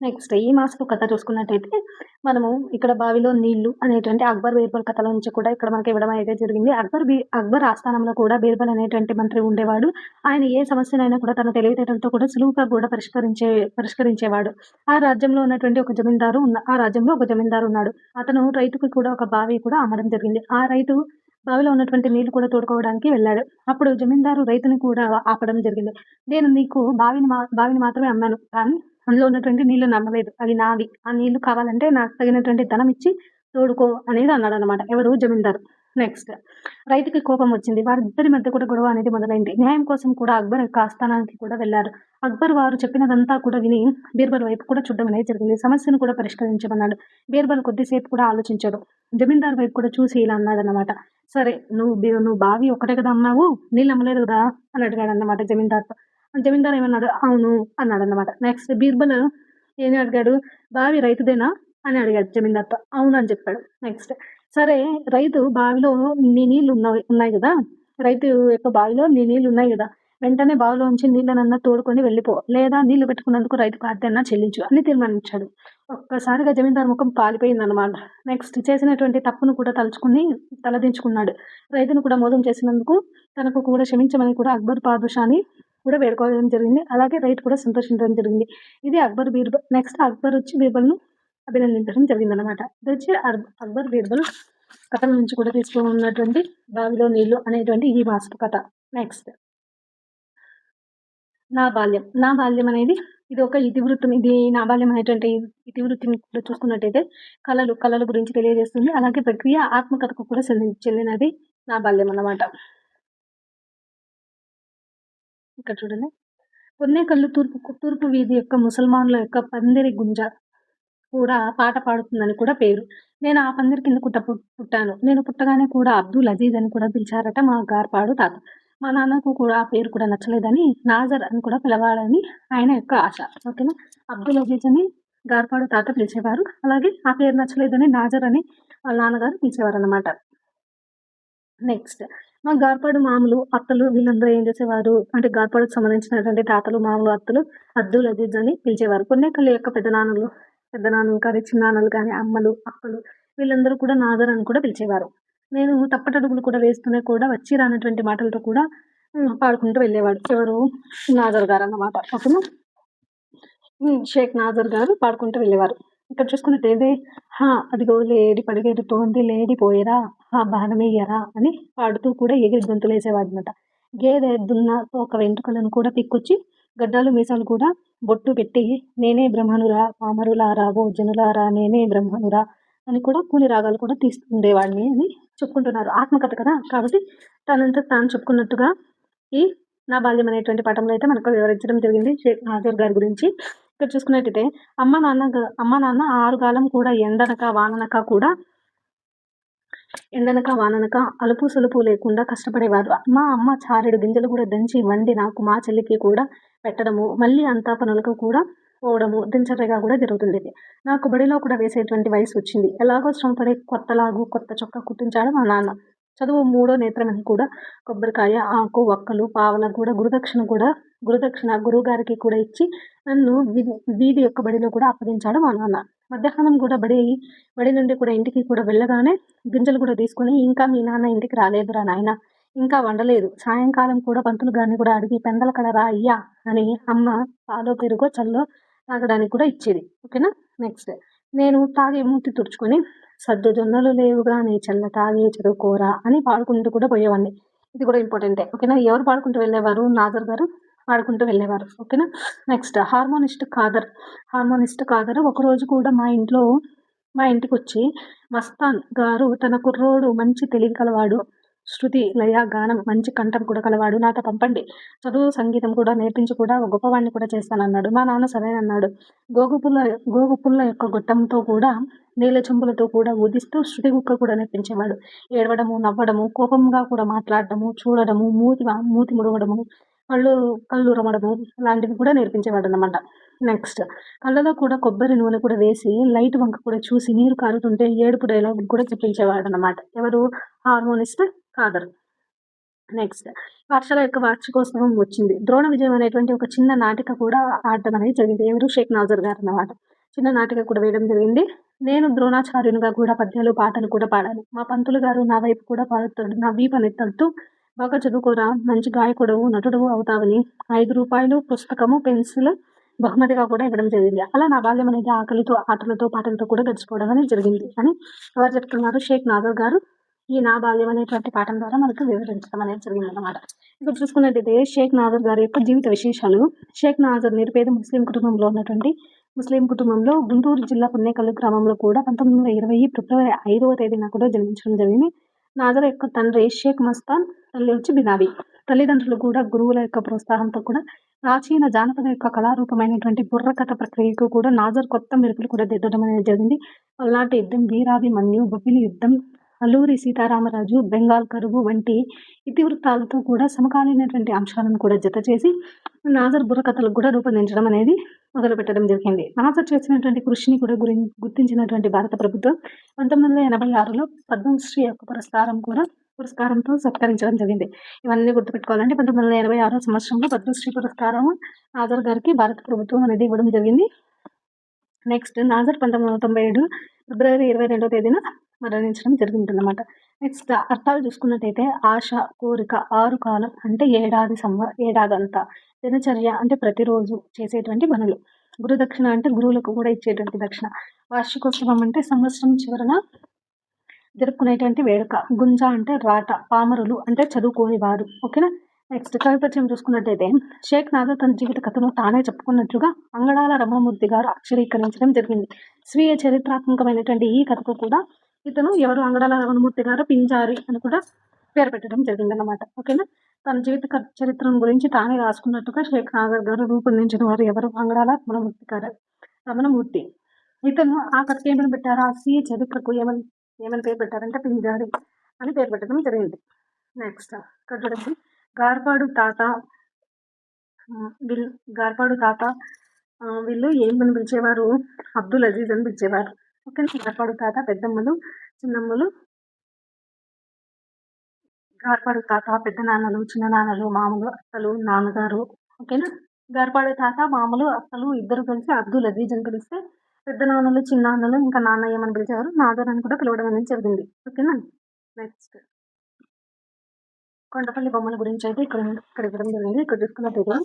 నెక్స్ట్ ఈ మాసపు కథ చూసుకున్నట్టయితే మనము ఇక్కడ బావిలో నీళ్లు అనేటువంటి అక్బర్ బీర్బల్ కథల నుంచి కూడా ఇక్కడ మనకి ఇవ్వడం అయితే జరిగింది. అక్బర్ ఆస్థానంలో కూడా బీర్బల్ అనేటువంటి మంత్రి ఉండేవాడు. ఆయన ఏ సమస్యనైనా కూడా తన తెలివితేటలతో కూడా సులువుగా కూడా పరిష్కరించేవాడు. ఆ రాజ్యంలో ఉన్నటువంటి ఆ రాజ్యంలో ఒక జమీందారు ఉన్నాడు. అతను రైతుకు కూడా ఒక బావి కూడా అమ్మడం జరిగింది. ఆ రైతు బావిలో ఉన్నటువంటి నీళ్లు కూడా తోడుకోవడానికి వెళ్ళాడు. అప్పుడు జమీందారు రైతుని కూడా ఆపడం జరిగింది. నేను నీకు బావిని మాత్రమే అమ్మాను, కానీ అందులో ఉన్నటువంటి నీళ్లు నమ్మలేదు, అవి నావి. ఆ నీళ్లు కావాలంటే నాకు తగినటువంటి ధనం ఇచ్చి తోడుకో అనేది అన్నాడు అనమాట. ఎవరు? జమీందారు. నెక్స్ట్ రైతుకి కోపం వచ్చింది. వారిద్దరి మధ్య కూడా గొడవ అనేది మొదలైంది. న్యాయం కోసం కూడా అక్బర్ యొక్క ఆస్థానానికి కూడా వెళ్ళారు. అక్బర్ వారు చెప్పినదంతా కూడా విని బీర్బల్ వైపు కూడా చూడడం అనేది జరిగింది. సమస్యను కూడా పరిష్కరించమన్నాడు. బీర్బల్ కొద్దిసేపు కూడా ఆలోచించాడు. జమీందారు వైపు కూడా చూసి ఇలా అన్నాడు అనమాట. సరే, నువ్వు బావి ఒకటే కదా అన్నావు, నీళ్ళు అమ్మలేదు కదా అని అడిగాడు అన్నమాట జమీందార్తో. జమీందారు ఏమన్నాడు? అవును అన్నాడు అన్నమాట. నెక్స్ట్ బీర్బల్ ఏమి అడిగాడు? బావి రైతుదేనా అని అడిగాడు జమీందార్తో. అవును అని చెప్పాడు. నెక్స్ట్ సరే, రైతు బావిలో నీ నీళ్ళు ఉన్నాయి కదా, రైతు యొక్క బావిలో నీ నీళ్ళు ఉన్నాయి కదా, వెంటనే బావిలోంచి నీళ్ళనన్నా తోడుకొని వెళ్ళిపో, లేదా నీళ్లు పెట్టుకున్నందుకు రైతుకు అద్దెన్నా చెల్లించు అని తీర్మానించాడు. ఒక్కసారిగా జమీందారు ముఖం పాలిపోయిందన్నమాట. నెక్స్ట్ చేసినటువంటి తప్పును కూడా తలుచుకుని తలదించుకున్నాడు. రైతును కూడా మోసం చేసినందుకు తనకు కూడా క్షమించమని కూడా అక్బర్ పాదుషాని కూడా వేడుకోవడం జరిగింది. అలాగే రైతు కూడా సంతోషించడం జరిగింది. ఇది అక్బర్ బీర్బల్. నెక్స్ట్ అక్బర్ వచ్చి బీర్బల్ను అభినందించడం జరిగిందనమాట. ఇది వచ్చి అక్బర్ బీర్బల్ కథల నుంచి కూడా తీసుకున్నటువంటి బావిలో నీళ్లు అనేటువంటి ఈ మాసపు కథ. నెక్స్ట్ నా బాల్యం అనేది ఇది ఒక ఇతివృత్తం. ఇది నా బాల్యం అనేటువంటి ఇతివృత్తిని కూడా చూసుకున్నట్టయితే కళల గురించి తెలియజేస్తుంది. అలాగే ప్రక్రియ ఆత్మకథకు కూడా చెల్లినది నా బాల్యం అన్నమాట. ఇక్కడ చూడండి, పొన్నేకల్లు తూర్పు వీధి యొక్క ముసల్మానుల యొక్క పందిరి గుంజ కూడా పాట పాడుతుందని కూడా పేరు. నేను ఆ పందిరి కింద పుట్టాను. నేను పుట్టగానే కూడా అబ్దుల్ అజీజ్ అని కూడా పిలిచారట మా గార్పాడు తాత. మా నాన్నకు కూడా ఆ పేరు కూడా నచ్చలేదని నాజర్ అని కూడా పిలవాలని ఆయన యొక్క ఆశ. ఓకేనా, అబ్దుల్ అజీజ్ అని గార్పాడు తాత పిలిచేవారు. అలాగే ఆ పేరు నచ్చలేదని నాజర్ అని వాళ్ళ నాన్నగారు పిలిచేవారు అన్నమాట. నెక్స్ట్ మా గార్పాడు మామూలు అత్తలు వీళ్ళందరూ ఏం చేసేవారు అంటే గార్పాడుకు సంబంధించినటువంటి తాతలు, మామూలు అత్తలు అబ్దుల్ అజీజ్ అని పిలిచేవారు. పొన్నేకల్లు యొక్క పెద్దనాన్నలు కానీ చిన్నాన్నలు కానీ అమ్మలు, అక్కలు వీళ్ళందరూ కూడా నాజర్ అని కూడా పిలిచేవారు. నేను తప్పటడుగులు కూడా వేస్తూనే కూడా వచ్చి రానటువంటి మాటలతో కూడా పాడుకుంటూ వెళ్ళేవాడు. ఎవరు? నాజర్ గారు అన్నమాట. ఓకేనా, షేక్ నాజర్ గారు పాడుకుంటూ వెళ్ళేవారు. ఇక్కడ చూసుకున్నట్టయితే అదిగో లేడి పడిగెడుతోంది, లేడి పోయేరా, బాణమేయ్యరా అని పాడుతూ కూడా ఎగిరి గొంతులు వేసేవాడు అనమాట. గేదె దున్న తోక వెంట్రుకలను కూడా పిక్కొచ్చి గడ్డాలు మీసాలు కూడా బొట్టు పెట్టి నేనే బ్రహ్మనురా, పామరులారా, ఓ జనులారా, నేనే బ్రహ్మనురా అని కూడా కూని రాగాలు కూడా తీస్తుండేవాడిని అని చెప్పుకుంటున్నారు. ఆత్మకథ కదా, కాబట్టి తనంతా తాను చెప్పుకున్నట్టుగా ఈ నా బాల్యం అనేటువంటి పాఠంలో అయితే మనకు వివరించడం జరిగింది షేక్ నాజర్ గారి గురించి. ఇక్కడ చూసుకున్నట్టయితే అమ్మ నాన్న ఆరుగాలం కూడా ఎండనక వాననక అలుపు సలుపు లేకుండా కష్టపడేవారు. అమ్మ చారెడు గింజలు కూడా దంచి వండి నాకు మా చెల్లికి కూడా పెట్టడము, మళ్ళీ అంతా పనులకు కూడా పోవడము దినచర్యగా కూడా జరుగుతుంది. నాకు బడిలో కూడా వేసేటువంటి వయసు వచ్చింది. ఎలాగో శ్రమపడే కొత్త చొక్కా కుట్టించాడు మా నాన్న. చదువు మూడో నేత్రమని కూడా కొబ్బరికాయ, ఆకు, ఒక్కలు, పావల కూడా గురుదక్షిణ గురువు గారికి కూడా ఇచ్చి నన్ను వీధి యొక్క బడిలో కూడా అప్పగించాడు మా నాన్న. మధ్యాహ్నం కూడా బడి నుండి కూడా ఇంటికి కూడా వెళ్ళగానే గింజలు కూడా తీసుకొని, ఇంకా మీ నాన్న ఇంటికి రాలేదురా నాయన, ఇంకా వండలేదు, సాయంకాలం కూడా పంతులు గారిని కూడా అడిగి పెందల కడరా అయ్యా అని అమ్మ పాలో పెరుగో చల్లో తాగడానికి కూడా ఇచ్చేది. ఓకేనా, నెక్స్ట్ నేను తాగి మూతి తుడుచుకొని సద్దు జొన్నలు లేవుగా నీ చల్ల తాగి చదువుకోరా అని పాడుకుంటూ కూడా పోయేవాడిని. ఇది కూడా ఇంపార్టెంటే. ఓకేనా, ఎవరు పాడుకుంటూ వెళ్ళేవారు? నాజర్ గారు పాడుకుంటూ వెళ్ళేవారు. ఓకేనా, నెక్స్ట్ హార్మోనిస్ట్ కాదర్ ఒకరోజు కూడా మా ఇంటికి వచ్చి మస్తాన్ గారు తన కుర్రోడు మంచి తెలివి కలవాడు, శృతి లయ గానం మంచి కంఠం కూడా కలవాడు, నాతో పంపండి, చదువు సంగీతం కూడా నేర్పించి కూడా గొప్పవాడిని కూడా చేస్తానన్నాడు. మా నాన్న సరే అన్నాడు. గోగుపుల్ల యొక్క గొట్టంతో కూడా నీళ్ళ చెంబులతో కూడా ఊదిస్తూ శృతి కుక్క కూడా నేర్పించేవాడు. ఏడవడము, నవ్వడము, కోపంగా కూడా మాట్లాడడము, చూడడము, మూతి ముడవడము, కళ్ళు కళ్ళురమడము లాంటివి కూడా నేర్పించేవాడనమాట. నెక్స్ట్ కళ్ళలో కూడా కొబ్బరి నూనె కూడా వేసి లైట్ వంక కూడా చూసి నీరు కారుతుంటే ఏడుపు డైలాగులు కూడా చెప్పించేవాడనమాట. ఎవరు? హార్మోనిస్ట్ కాదర్. నెక్స్ట్ పాఠశాల యొక్క వార్షికోత్సవం వచ్చింది. ద్రోణ విజయం అనేటువంటి ఒక చిన్న నాటిక కూడా ఆడటం అనేది జరిగింది. ఎవరు? షేక్ నాజర్ గారు అన్నమాట. చిన్న నాటిక కూడా వేయడం జరిగింది. నేను ద్రోణాచార్యునిగా కూడా పద్యాలు పాటలు కూడా పాడాను. మా పంతులు గారు నా వైపు కూడా పాడుతాడు. నా వీపని తడుతూ బాగా చదువుకోరా, మంచి గాయకుడు నటుడు అవుతావని 5 రూపాయలు పుస్తకము పెన్సిల్ బహుమతిగా కూడా ఇవ్వడం జరిగింది. అలా నా బాల్యం అనేది ఆకలితో ఆటలతో పాటలతో కూడా గడిచిపోవడం అనేది జరిగింది అని ఎవరు చెప్తున్నారు? షేక్ నాజర్ గారు ఈ నా బాల్యం అనేటువంటి పాఠం ద్వారా మనకు వివరించడం అనేది జరిగిందన్నమాట. ఇప్పుడు చూసుకున్నట్టయితే షేక్ నాజర్ గారి యొక్క జీవిత విశేషాలు. షేక్ నాజర్ నిరుపేద ముస్లిం కుటుంబంలో ఉన్నటువంటి ముస్లిం కుటుంబంలో గుంటూరు జిల్లా పున్నేకల్లు గ్రామంలో కూడా 1920 ఫిబ్రవరి 5వ తేదీన కూడా జన్మించడం జరిగింది. నాజర్ యొక్క తండ్రి షేక్ మస్తాన్, తల్లి వచ్చి బినాబీ. తల్లిదండ్రులు కూడా గురువుల యొక్క ప్రోత్సాహంతో కూడా ప్రాచీన జానపద యొక్క కళారూపమైనటువంటి బుర్రకథ ప్రక్రియకు కూడా నాజర్ కొత్త మెరుపులు కూడా దిద్దడం అనేది జరిగింది. పల్నాటి యుద్ధం, వీరాభిమన్యు, బొబ్బిలి యుద్ధం, అల్లూరి సీతారామరాజు, బెంగాల్ కరువు వంటి ఇతివృత్తాలతో కూడా సమకాలీనటువంటి అంశాలను కూడా జత చేసి నాజర్ బుర్రకథలకు కూడా రూపొందించడం అనేది మొదలుపెట్టడం జరిగింది. నాజర్ చేసినటువంటి కృషిని కూడా గుర్తించినటువంటి భారత ప్రభుత్వం 1986లో పద్మశ్రీ యొక్క పురస్కారంతో సత్కరించడం జరిగింది. ఇవన్నీ గుర్తుపెట్టుకోవాలంటే 1986 సంవత్సరంలో పద్మశ్రీ పురస్కారం నాజర్ గారికి భారత ప్రభుత్వం అనేది ఇవ్వడం జరిగింది. నెక్స్ట్ నాజర్ 1997 ఫిబ్రవరి 22వ తేదీన మరణించడం జరిగిందన్నమాట. నెక్స్ట్ అర్థాలు చూసుకున్నట్టయితే ఆశ, కోరిక, 6 కాలం అంటే ఏడాదంతా, దినచర్య అంటే ప్రతిరోజు చేసేటువంటి పనులు, గురుదక్షిణ అంటే గురువులకు కూడా ఇచ్చేటువంటి దక్షిణ, వార్షికోత్సవం అంటే సంవత్సరం చివరన జరుపుకునేటువంటి వేడుక, గుంజ అంటే రాట, పామరులు అంటే చదువుకోని వారు. ఓకేనా. నెక్స్ట్ కవి పరిచయం చూసుకున్నట్టయితే షేక్ నాజర్ తన జీవిత కథను తానే చెప్పుకున్నట్లుగా అంగడాల రమణమూర్తి గారు అక్షరీకరించడం జరిగింది. స్వీయ చరిత్రాత్మకమైనటువంటి ఈ కథకు కూడా ఇతను ఎవరు? అంగడాల రమణమూర్తి గారు పింజారి అని కూడా పేరు పెట్టడం జరిగిందన్నమాట. ఓకేనా. తన జీవిత చరిత్రను గురించి తానే రాసుకున్నట్టుగా షేక్ నాజర్ గారు రూపొందించిన వారు ఎవరు? అంగడాల రమణమూర్తి. ఇతను ఆ కథకి ఏమని పెట్టారు? ఆ స్వీయ చరిత్రకు ఏమని పేరు పెట్టారంటే పింజారి అని పేరు పెట్టడం జరిగింది. నెక్స్ట్ ఇక్కడ చూడండి, గార్పాడు తాత వీళ్ళు ఏమని పిలిచేవారు? అబ్దుల్ అజీజ్ అని పిలిచేవారు. ఓకే. గార్పాడు తాత పెద్దమ్మలు, చిన్నమ్మలు, గార్పాడు తాత పెద్ద నాన్నలు, చిన్న నాన్నలు, మామలు, అత్తలు, నాన్నగారు. ఓకేనా. గార్పాడు తాత, మామలు, అత్తలు ఇద్దరు కలిసి అబ్దుల్ అజీజ్ అని పిలిస్తే పెద్ద నాన్నలు, చిన్నాన్నలు, ఇంకా నాన్న ఏమని పిలిచేవారు? నాదర్ అని కూడా పిలవడం అనేది జరిగింది. ఓకేనా. నెక్స్ట్ కొండపల్లి బొమ్మల గురించి అయితే ఇక్కడ ఇవ్వడం జరిగింది. ఇక్కడ చూసుకున్నట్టయితే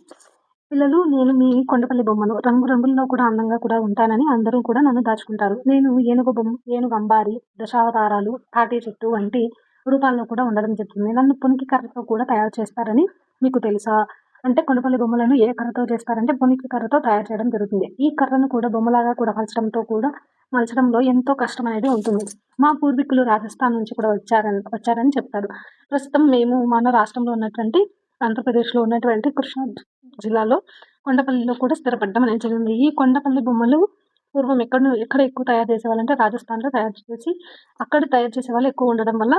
పిల్లలు, నేను మీ కొండపల్లి బొమ్మను, రంగురంగుల్లో కూడా అందంగా కూడా ఉంటానని అందరూ కూడా నన్ను దాచుకుంటారు. నేను ఏనుగు అంబారి, దశావతారాలు, తాటి చెట్టు వంటి రూపాల్లో కూడా ఉండడం జరుగుతుంది. నన్ను పొనికి కర్రతో కూడా తయారు చేస్తారని మీకు తెలుసా అంటే కొండపల్లి బొమ్మలను ఏ కర్రతో చేస్తారంటే పొనికి కర్రతో తయారు చేయడం జరుగుతుంది. ఈ కర్రను కూడా బొమ్మలాగా కూడా మలచడంలో ఎంతో కష్టం అనేది ఉంటుంది. మా పూర్వీకులు రాజస్థాన్ నుంచి కూడా వచ్చారని చెప్తారు. ప్రస్తుతం మేము మన రాష్ట్రంలో ఉన్నటువంటి ఆంధ్రప్రదేశ్లో ఉన్నటువంటి కృష్ణా జిల్లాలో కొండపల్లిలో కూడా స్థిరపడడం అనేది జరిగింది. ఈ కొండపల్లి బొమ్మలు పూర్వం ఎక్కడ ఎక్కువ తయారు చేసేవాళ్ళంటే రాజస్థాన్లో తయారు చేసి అక్కడ తయారు చేసే వాళ్ళు ఎక్కువ ఉండడం వల్ల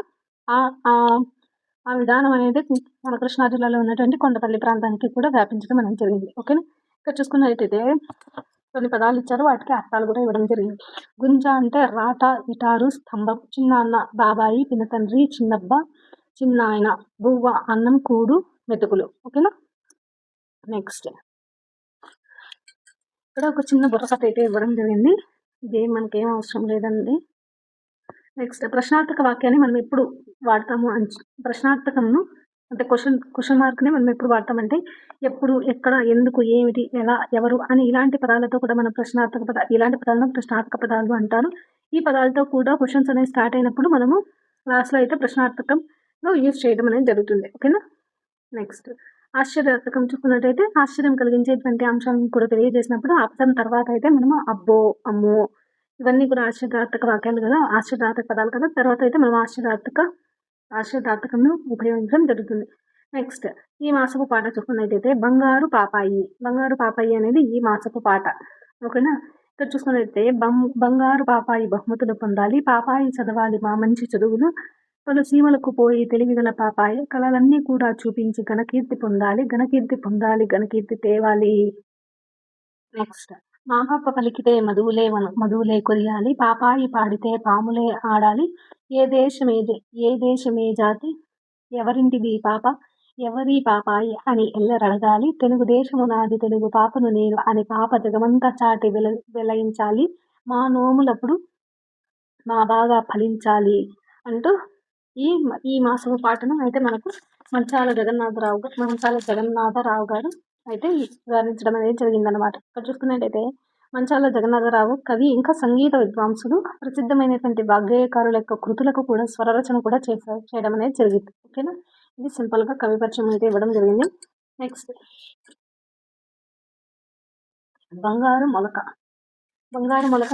ఆ విధానం అనేది మన కృష్ణా జిల్లాలో ఉన్నటువంటి కొండపల్లి ప్రాంతానికి కూడా వ్యాపించడం అనేది జరిగింది. ఓకేనా. ఇక్కడ చూసుకున్నట్టయితే కొన్ని పదాలు ఇచ్చారు, వాటికి అర్థాలు కూడా ఇవ్వడం జరిగింది. గుంజ అంటే రాట, ఇటారు, స్తంభం, చిన్నాన్న, బాబాయి, పినతండ్రి, చిన్నబ్బ, చిన్నాయన, బువ్వ, అన్నం, కూడు, మెతుకులు. ఓకేనా. నెక్స్ట్ ఇక్కడ ఒక చిన్న బుర్రకథ అయితే ఇవ్వడం జరిగింది. ఇది మనకేం అవసరం లేదండి. నెక్స్ట్ ప్రశ్నార్థక వాక్యాన్ని మనం ఎప్పుడు వాడతాము ప్రశ్నార్థకంను అంటే క్వశ్చన్ మార్క్ని మనం ఎప్పుడు వాడతామంటే ఎప్పుడు, ఎక్కడ, ఎందుకు, ఏమిటి, ఎలా, ఎవరు అని ఇలాంటి పదాలతో కూడా మనం ఇలాంటి పదాలను ప్రశ్నార్థక పదాలు అంటారు. ఈ పదాలతో కూడా క్వశ్చన్స్ అనేవి స్టార్ట్ అయినప్పుడు మనము లాస్ట్లో అయితే ప్రశ్నార్థకంలో యూజ్ చేయడం అనేది జరుగుతుంది. ఓకేనా. నెక్స్ట్ ఆశ్చర్యార్థకం చూసుకున్నట్టయితే ఆశ్చర్యం కలిగించేటువంటి అంశాలను కూడా తెలియజేసినప్పుడు ఆ పదం తర్వాత అయితే మనము అబ్బో, అమ్మో ఇవన్నీ కూడా ఆశ్చర్యార్థక వాక్యాలు కదా, ఆశ్చర్యార్థక పదాలు కదా. తర్వాత అయితే మనం ఆశ్చర్యార్థకంను ఉపయోగించడం జరుగుతుంది. నెక్స్ట్ ఈ మాసపు పాట చూసుకున్నట్టయితే బంగారు పాపాయి అనేది ఈ మాసపు పాట. ఓకేనా. ఇక్కడ చూసుకున్నట్లయితే బంగారు పాపాయి బహుమతులు పొందాలి, పాపాయి చదవాలి మా మంచి చదువులు, పలు సీమలకు పోయి తెలివిగల పాపాయి, కళలన్నీ కూడా చూపించి ఘనకీర్తి పొందాలి, ఘనకీర్తి పొందాలి, ఘనకీర్తి తేవాలి. నెక్స్ట్, మా పాప పలికితే మధువులే కొరియాలి, పాపాయి పాడితే పాములే ఆడాలి, ఏ దేశమే జాతి, ఎవరింటిది పాప, ఎవరి పాపాయి అని ఎల్లరడగాలి, తెలుగుదేశము నాది తెలుగు పాపను నేను అని పాప జగమంతా చాటి వెలయించాలి, మా నోములప్పుడు మా బాగా ఫలించాలి అంటూ ఈ మాసము పాటను అయితే మనకు మంచాల జగన్నాథరావు గారు అయితే వర్ణించడం అనేది జరిగిందనమాట. ఇక్కడ చూసుకున్నట్టయితే మంచాల జగన్నాథరావు కవి ఇంకా సంగీత విద్వాంసుడు, ప్రసిద్ధమైనటువంటి వాగ్గేయకారుల యొక్క కృతులకు కూడా స్వరరచన కూడా చేయడం అనేది జరిగింది. ఓకేనా, ఇది సింపుల్గా కవి పరిచయం అయితే ఇవ్వడం జరిగింది. నెక్స్ట్, బంగారు మొలక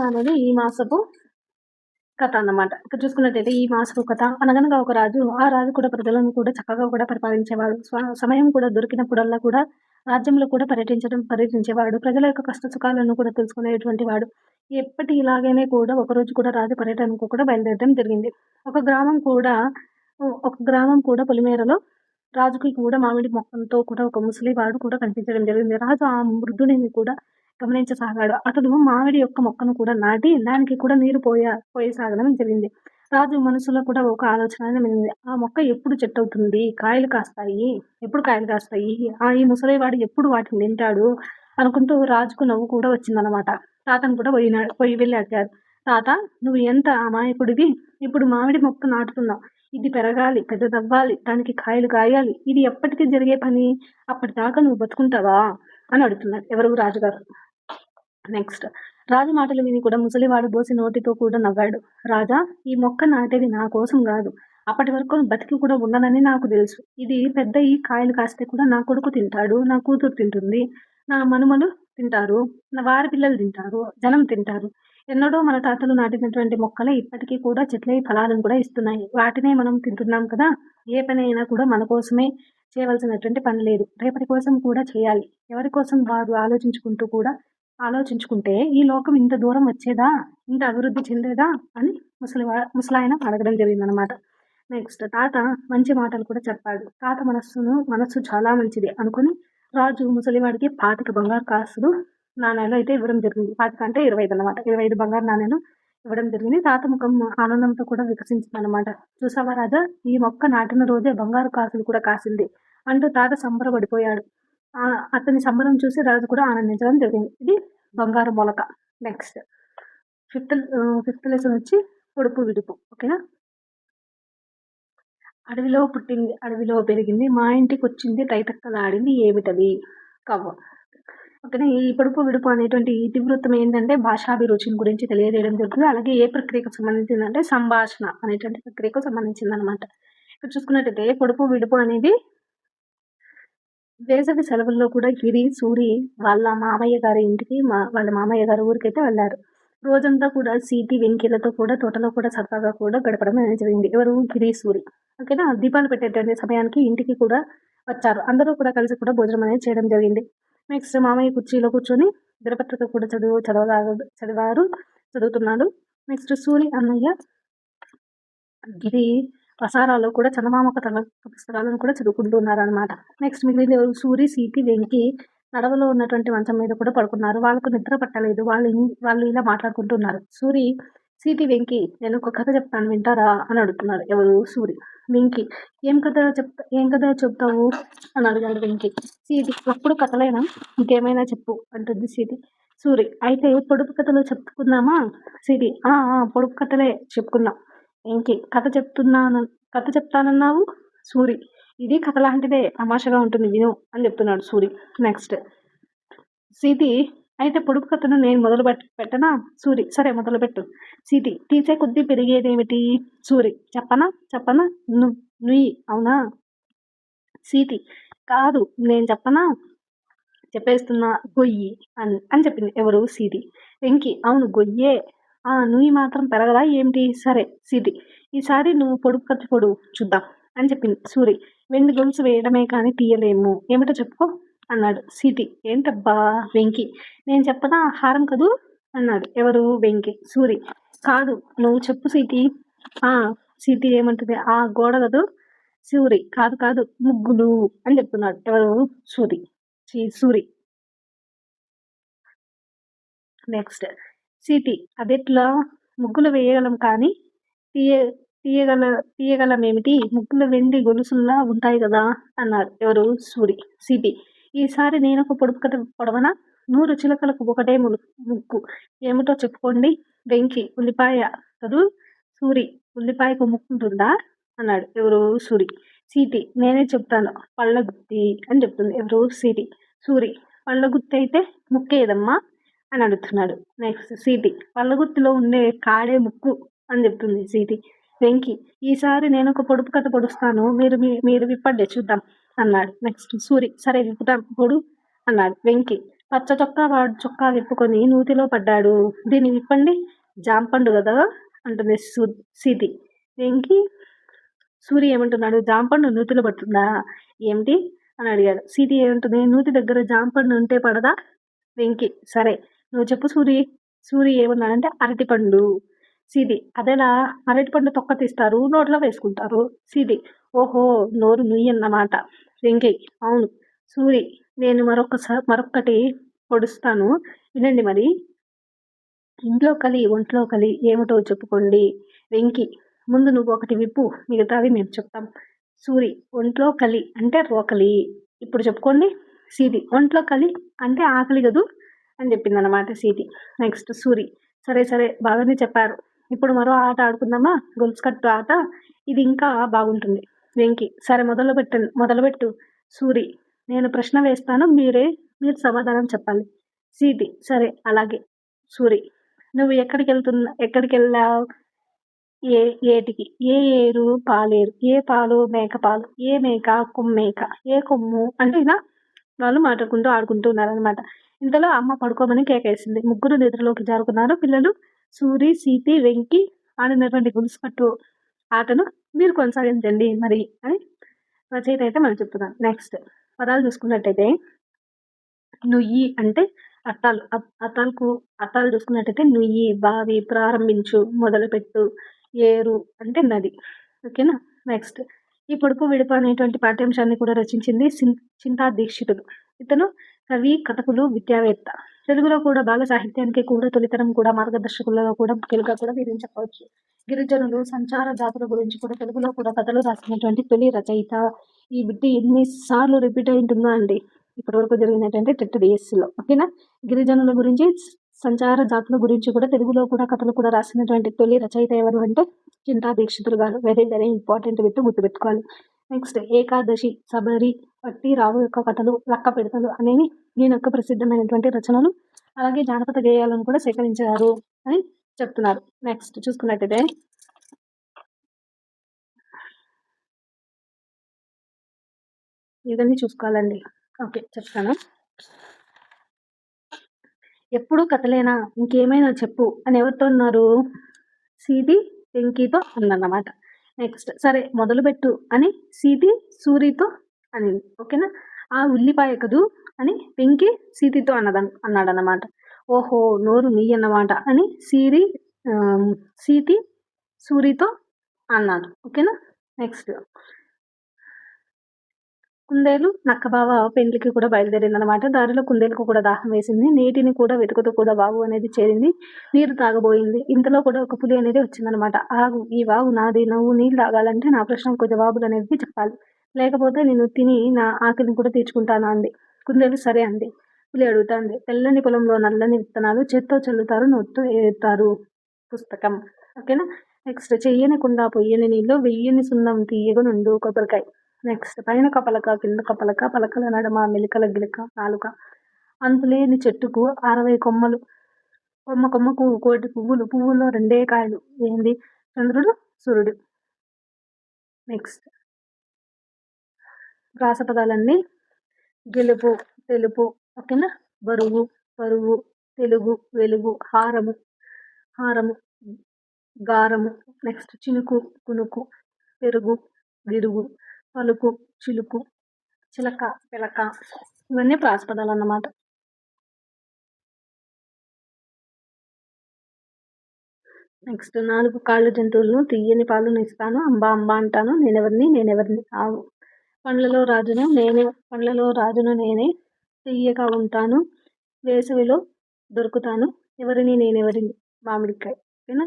అనేది ఈ మాసపు కథ అన్నమాట. ఇక్కడ చూసుకున్నట్టయితే ఈ మాసపు కథ అనగనగా ఒక రాజు, ఆ రాజు కూడా ప్రజలను కూడా చక్కగా కూడా పరిపాలించేవాడు. సమయం కూడా దొరికినప్పుడల్లా కూడా రాజ్యంలో కూడా పర్యటించేవాడు. ప్రజల యొక్క కష్ట సుఖాలను కూడా తెలుసుకునేటువంటి వాడు. ఎప్పటి ఇలాగనే కూడా ఒకరోజు కూడా రాజు పర్యటనకు కూడా బయలుదేరడం జరిగింది. ఒక గ్రామం కూడా పొలిమేరలో రాజుకి కూడా మామిడి మొక్కలతో కూడా ఒక ముసలివాడు కూడా కనిపించడం జరిగింది. రాజు ఆ వృద్ధుడిని కూడా గమనించసాగాడు. అతడు మామిడి యొక్క మొక్కను కూడా నాటి దానికి కూడా నీరు పోయసాగడం జరిగింది. రాజు మనసులో కూడా ఒక ఆలోచన మిగిలింది. ఆ మొక్క ఎప్పుడు చెట్టు అవుతుంది, ఎప్పుడు కాయలు కాస్తాయి, ఈ ముసలివాడు ఎప్పుడు వాటిని తింటాడు అనుకుంటూ రాజుకు నవ్వు కూడా వచ్చిందనమాట. తాతను కూడా వెళ్ళి అడిగారు, తాత, నువ్వు ఎంత అమాయకుడివి, ఇప్పుడు మామిడి మొక్క నాటుతున్నావు, ఇది పెరగాలి, పెద్దదవ్వాలి, దానికి కాయలు కాయాలి, ఇది ఎప్పటికీ జరిగే పని, అప్పటిదాకా నువ్వు బతుకుంటావా అని అడుగుతున్నాడు ఎవరు, రాజుగారు. నెక్స్ట్, రాజు మాటలు విని కూడా ముసలివాడు బోసి నోటితో కూడా నవ్వాడు. రాజా, ఈ మొక్క నాటేది నా కోసం కాదు, అప్పటి వరకు బతికి కూడా ఉండనని నాకు తెలుసు. ఇది పెద్ద ఈ కాయలు కాస్తే కూడా నా కొడుకు తింటాడు, నా కూతురు తింటుంది, నా మనుమలు తింటారు, నా వారి పిల్లలు తింటారు, జనం తింటారు. ఎన్నడో మన తాతలు నాటినటువంటి మొక్కలే ఇప్పటికీ కూడా చెట్లే ఫలాలను కూడా ఇస్తున్నాయి. వాటినే మనం తింటున్నాం కదా. ఏ పని అయినా కూడా మన కోసమే చేయవలసినటువంటి పని లేదు, రేపటి కోసం కూడా చేయాలి. ఎవరి కోసం వారు ఆలోచించుకుంటే ఈ లోకం ఇంత దూరం వచ్చేదా, ఇంత అభివృద్ధి చెందేదా అని ముసలాయన అడగడం జరిగిందనమాట. నెక్స్ట్, తాత మంచి మాటలు కూడా చెప్పాడు. తాత మనస్సు చాలా మంచిది అనుకుని రాజు ముసలివాడికి 25 బంగారు కాసులు నాణ్యాలు అయితే ఇవ్వడం జరిగింది. 25 అంటే 25 అనమాట. 25 బంగారు నాణ్యాలు ఇవ్వడం జరిగింది. తాత ముఖం ఆనందంతో కూడా వికసించింది అనమాట. చూసావా రాజా, ఈ మొక్క నాటిన రోజే బంగారు కాసులు కూడా కాసింది అంటూ తాత సంబరపడిపోయాడు. అతని సంబరం చూసి రాజు కూడా ఆనందించడం జరిగింది. ఇది బంగారు మొలక. నెక్స్ట్, ఫిఫ్త్ లెసన్ వచ్చి పొడుపు విడుపు. ఓకేనా, అడవిలో పుట్టింది, అడవిలో పెరిగింది, మా ఇంటికి వచ్చింది, తైతక్కలాడింది, ఏమిటది? కవ్వం. ఓకేనా, ఈ పొడుపు విడుపు అనేటువంటి ఇతివృత్తం ఏంటంటే భాషాభిరుచిని గురించి తెలియజేయడం జరుగుతుంది. అలాగే ఏ ప్రక్రియకు సంబంధించిందంటే సంభాషణ అనేటువంటి ప్రక్రియకు సంబంధించింది అనమాట. ఇక్కడ చూసుకున్నట్టయితే పొడుపు విడుపు అనేది వేసవి సెలవుల్లో కూడా గిరి, సూరి వాళ్ళ మామయ్య గారి ఇంటికి వాళ్ళ మామయ్య గారి ఊరికైతే వెళ్ళారు. రోజంతా కూడా సీతి, వెంకీలతో కూడా తోటలో కూడా సరదాగా కూడా గడపడం అనేది జరిగింది. ఎవరు, గిరి, సూరి. ఓకేనా, దీపాలు పెట్టేటువంటి సమయానికి ఇంటికి కూడా వచ్చారు. అందరూ కూడా కలిసి కూడా భోజనం అనేది చేయడం జరిగింది. నెక్స్ట్, మామయ్య కుర్చీలో కూర్చొని దినపత్రిక కూడా చదువుతున్నాడు. నెక్స్ట్, సూరి అన్నయ్య గిరి ప్రసారాల్లో కూడా చందమామ కథల పుస్తకాలను కూడా చదువుకుంటున్నారు అనమాట. నెక్స్ట్, మిగిలిన సూరి, సీతి, వెంకి నడవలో ఉన్నటువంటి మంచం మీద కూడా పడుకున్నారు. వాళ్ళకు నిద్ర పట్టలేదు. వాళ్ళు ఇలా మాట్లాడుకుంటున్నారు. సూరి, సీతి, వెంకి, నేను ఒక కథ చెప్తాను వింటారా అని అడుగుతున్నారు. ఎవరు, సూరి. వెంకి, ఏం కథ చెప్తావు అని అడిగాడు వెంకి. సీతి, అప్పుడు కథలేనా, ఇంకేమైనా చెప్పు అంటుంది సీతి. సూరి, అయితే పొడుపు కథలు చెప్పుకుందామా? సీతి, పొడుపు కథలే చెప్పుకుందాం. వెంకి, కథ చెప్తానన్నావు? సూరి, ఇది కథ లాంటిదే, తమాషగా ఉంటుంది, విను అని చెప్తున్నాడు సూరి. నెక్స్ట్, సీతి, అయితే పొడుపు కథను నేను మొదలు పెట్టనా? సూరి, సరే మొదలుపెట్టు. సీతి, తీసే కొద్దీ పెరిగేదేమిటి? సూరి, చెప్పనా నుయ్యి, అవునా? సీతి, కాదు, నేను చెప్పనా, చెప్పేస్తున్నా, గొయ్యి అని చెప్పింది. ఎవరు, సీతి. వెంకి, అవును గొయ్యే, నువ్వు మాత్రం పెరగదా ఏమిటి? సరే సీతి, ఈసారి నువ్వు పొడుపు కథ పొడు చూద్దాం అని చెప్పింది. సూరి, వెండి గొలుసు వేయడమే కానీ తీయలేము, ఏమిటో చెప్పుకో అన్నాడు. సీతి, ఏంటబ్బా? వెంకి, నేను చెప్పదా, హారం కదూ, అన్నాడు. ఎవరు? వెంకి. సూరి. కాదు, నువ్వు చెప్పు సీతి. ఆ సీతి ఏమంటుంది? ఆ గోడ కదూ. సూరి. కాదు కాదు, ముగ్గులు అని చెప్తున్నాడు. ఎవరు? సూరి. సూరి. నెక్స్ట్ సీతి. అదెట్లా? ముగ్గులు వేయగలం కానీ తీయ తీయగల తీయగలమేమిటి? ముగ్గులు వెండి గొలుసుల్లా ఉంటాయి కదా అన్నాడు. ఎవరు? సూరి. సీతి. ఈసారి నేనొక పొడుపు కథ పొడవనా? 100 చిలకలకు ఒకటే ముగ్గు. ఏమిటో చెప్పుకోండి. వెంకి. ఉల్లిపాయ కదూ. సూరి. ఉల్లిపాయకు ముక్కుంటుందా అన్నాడు. ఎవరు? సూరి. సీతి. నేనే చెప్తాను. పళ్ళగుత్తి అని చెప్తుంది. ఎవరు? సీతి. సూరి. పళ్ళగుత్తి అయితే ముక్కేదమ్మా అని అడుగుతున్నాడు. నెక్స్ట్ సీతి. పళ్ళగుత్తిలో ఉండే కాడే ముక్కు అని చెప్తుంది సీతి. వెంకి. ఈసారి నేను ఒక పొడుపు కథ పొడుస్తాను, మీరు విప్పండి చూద్దాం అన్నాడు. నెక్స్ట్ సూరి. సరే విప్పుతాం పొడు అన్నాడు. వెంకి. పచ్చ చొక్కా వాడు చొక్కా విప్పుకొని నూతిలో పడ్డాడు. దీన్ని విప్పండి. జాంపండు కదా అంటుంది సీతి. వెంకి. సూరి ఏమంటున్నాడు? జాంపండు నూతిలో పడుతుందా ఏమిటి అని అడిగాడు. సీతి ఏమంటుంది? నూతి దగ్గర జాంపండు ఉంటే పడదా? వెంకి. సరే నువ్వు చెప్పు సూరి. సూరి ఏమన్నాడంటే అరటిపండు. సీది. అదేలా? అరటిపండు తొక్క తీస్తారు, నోట్లో వేసుకుంటారు. సీది. ఓహో, నోరు నుయ్యన్నమాట. వెంకయ్య. అవును. సూరి. నేను మరొక్కటి పొడుస్తాను, వినండి మరి. ఇంట్లో కలి ఒంట్లో కలి ఏమిటో చెప్పుకోండి. వెంకి. ముందు నువ్వు ఒకటి విప్పు, మిగతావి మేము చెప్తాం. సూరి. ఒంట్లో కలి అంటే రోకలి. ఇప్పుడు చెప్పుకోండి. సీది. ఒంట్లో కలి అంటే ఆకలి కదూ అని చెప్పిందన్నమాట సీతి. నెక్స్ట్ సూరి. సరే సరే బాగానే చెప్పారు. ఇప్పుడు మరో ఆట ఆడుకుందామా? గొలుసు కట్టు ఆట. ఇది ఇంకా బాగుంటుంది. వెంకి. సరే మొదలుపెట్టు. సూరి. నేను ప్రశ్న వేస్తాను, మీరు సమాధానం చెప్పాలి. సీతి. సరే అలాగే. సూరి. నువ్వు ఎక్కడికి వెళ్ళావు? ఏటికి? ఏ ఏరు? పాలేరు. ఏ పాలు? మేక పాలు. ఏ మేక? కొమ్మేక. ఏ కొమ్ము అంటే ఇలా వాళ్ళు మాట్లాడుకుంటూ ఆడుకుంటూ ఉన్నారనమాట. ఇంతలో అమ్మ పడుకోమని కేకేసింది. ముగ్గురు నిద్రలోకి జారుకున్నారు. పిల్లలు సూరి, సీతి, వెంకి ఆడినటువంటి గొలుసుకట్టు ఆటను మీరు కొనసాగించండి మరి అని రచయిత అయితే మనం చెప్తున్నాం. నెక్స్ట్ పదాలు చూసుకున్నట్టయితే నుయ్యి అంటే అర్థాలు. అర్థాలు చూసుకున్నట్టయితే నుయ్యి, బావి, ప్రారంభించు, మొదలుపెట్టు, ఏరు అంటే నది. ఓకేనా? నెక్స్ట్ ఈ పొడుపు విడుపు అనేటువంటి పాఠ్యాంశాన్ని కూడా రచించింది చింతా దీక్షితుడు. ఇతను కవి, కథకులు, విద్యావేత్త. తెలుగులో కూడా బాల సాహిత్యానికి కూడా తొలితరం కూడా మార్గదర్శకులలో కూడా ముఖ్యంగా కూడా వీరిని చెప్పవచ్చు. గిరిజనులు, సంచార జాతుల గురించి కూడా తెలుగులో కూడా కథలు రాసినటువంటి తొలి రచయిత. ఈ బిడ్డ ఎన్నిసార్లు రిపీట్ అయి ఉంటుందో అండి ఇప్పటివరకు జరిగినటువంటి TET-DSలో. ఓకేనా? గిరిజనుల గురించి, సంచార జాతుల గురించి కూడా తెలుగులో కూడా కథలు కూడా రాసినటువంటి తొలి రచయిత ఎవరు అంటే చింతా దీక్షితులు గారు. వెరీ వెరీ ఇంపార్టెంట్ విత్ గుర్తుపెట్టుకోవాలి. నెక్స్ట్ ఏకాదశి, శబరి, పట్టి రావు యొక్క కథలు, లక్క పిడతలు అనేవి ఈయన యొక్క ప్రసిద్ధమైనటువంటి రచనలు. అలాగే జానపద గేయాలను కూడా సేకరించారు అని చెప్తున్నారు. నెక్స్ట్ చూసుకున్నట్టయితే ఇవన్నీ చూసుకోవాలండి. ఓకే చెప్తాను. ఎప్పుడు కథలేనా, ఇంకేమైనా చెప్పు అని ఎవరితో అన్నారు? సీతి వెంకీతో అన్నమాట. నెక్స్ట్ సరే మొదలుపెట్టు అని సీతి సూరితో అనింది. ఓకేనా? ఆ ఉల్లిపాయ కదూ అని వెంకి సీతితో అన్నాడన్నమాట. ఓహో, నోరు నీ అన్నమాట అని సీతి సూరితో అన్నాడు. ఓకేనా? నెక్స్ట్ కుందేలు నక్కబావ పెండ్లికి కూడా బయలుదేరిందనమాట. దారిలో కుందేలుకు కూడా దాహం వేసింది. నీటిని కూడా వెతుకుతూ కూడా వాగు అనేది చేరింది. నీరు తాగబోయింది. ఇంతలో కూడా ఒక పులి అనేది వచ్చిందనమాట. ఆగు, ఈ వాగు నాది. నువ్వు నీళ్ళు తాగాలంటే నా ప్రశ్నకు జవాబులు అనేది చెప్పాలి, లేకపోతే నేను తిని నా ఆకలిని కూడా తీర్చుకుంటాను అంది. కుందేలు సరే అంది. పులి అడుగుతాంది. తెల్లని పొలంలో నల్లని విత్తనాలు చేత్తో చల్లుతారు, నోట్తో ఏరుతారు. పుస్తకం. ఓకేనా? నెక్స్ట్ చెయ్యని కుండ పొయ్యని నీళ్ళు, వెయ్యని సున్నం తీయగనుండు కొబ్బరికాయ. నెక్స్ట్ పైన కపలక కింద కపలక, పలకల నడమ మెలికల గిలక నాలుక, అంతులేని చెట్టుకు 60 కొమ్మలు, కొమ్మకు 1,000,000 పువ్వులు, పువ్వుల్లో 2 కాయలు. ఏంది? చంద్రుడు, సూర్యుడు. నెక్స్ట్ రాసపదాలన్నీ గెలుపు, తెలుపు. ఓకేనా? బరువు, పరువు, తెలుగు, వెలుగు, హారము, గారము. నెక్స్ట్ చినుకు, కునుకు, పెరుగు, విరుగు, పలుకు, చిలుకు, చిలక, పిలక. ఇవన్నీ ప్రాసపదాలు అన్నమాట. నెక్స్ట్ 4 కాళ్ళ జంతువులను తియ్యని పాలును ఇస్తాను. అంబా అంబా అంటాను. నేనెవరిని ఆవు. పండ్లలో రాజును నేనే తియ్యగా ఉంటాను. వేసవిలో దొరుకుతాను. నేనెవరిని మామిడికాయ. ఓకేనా.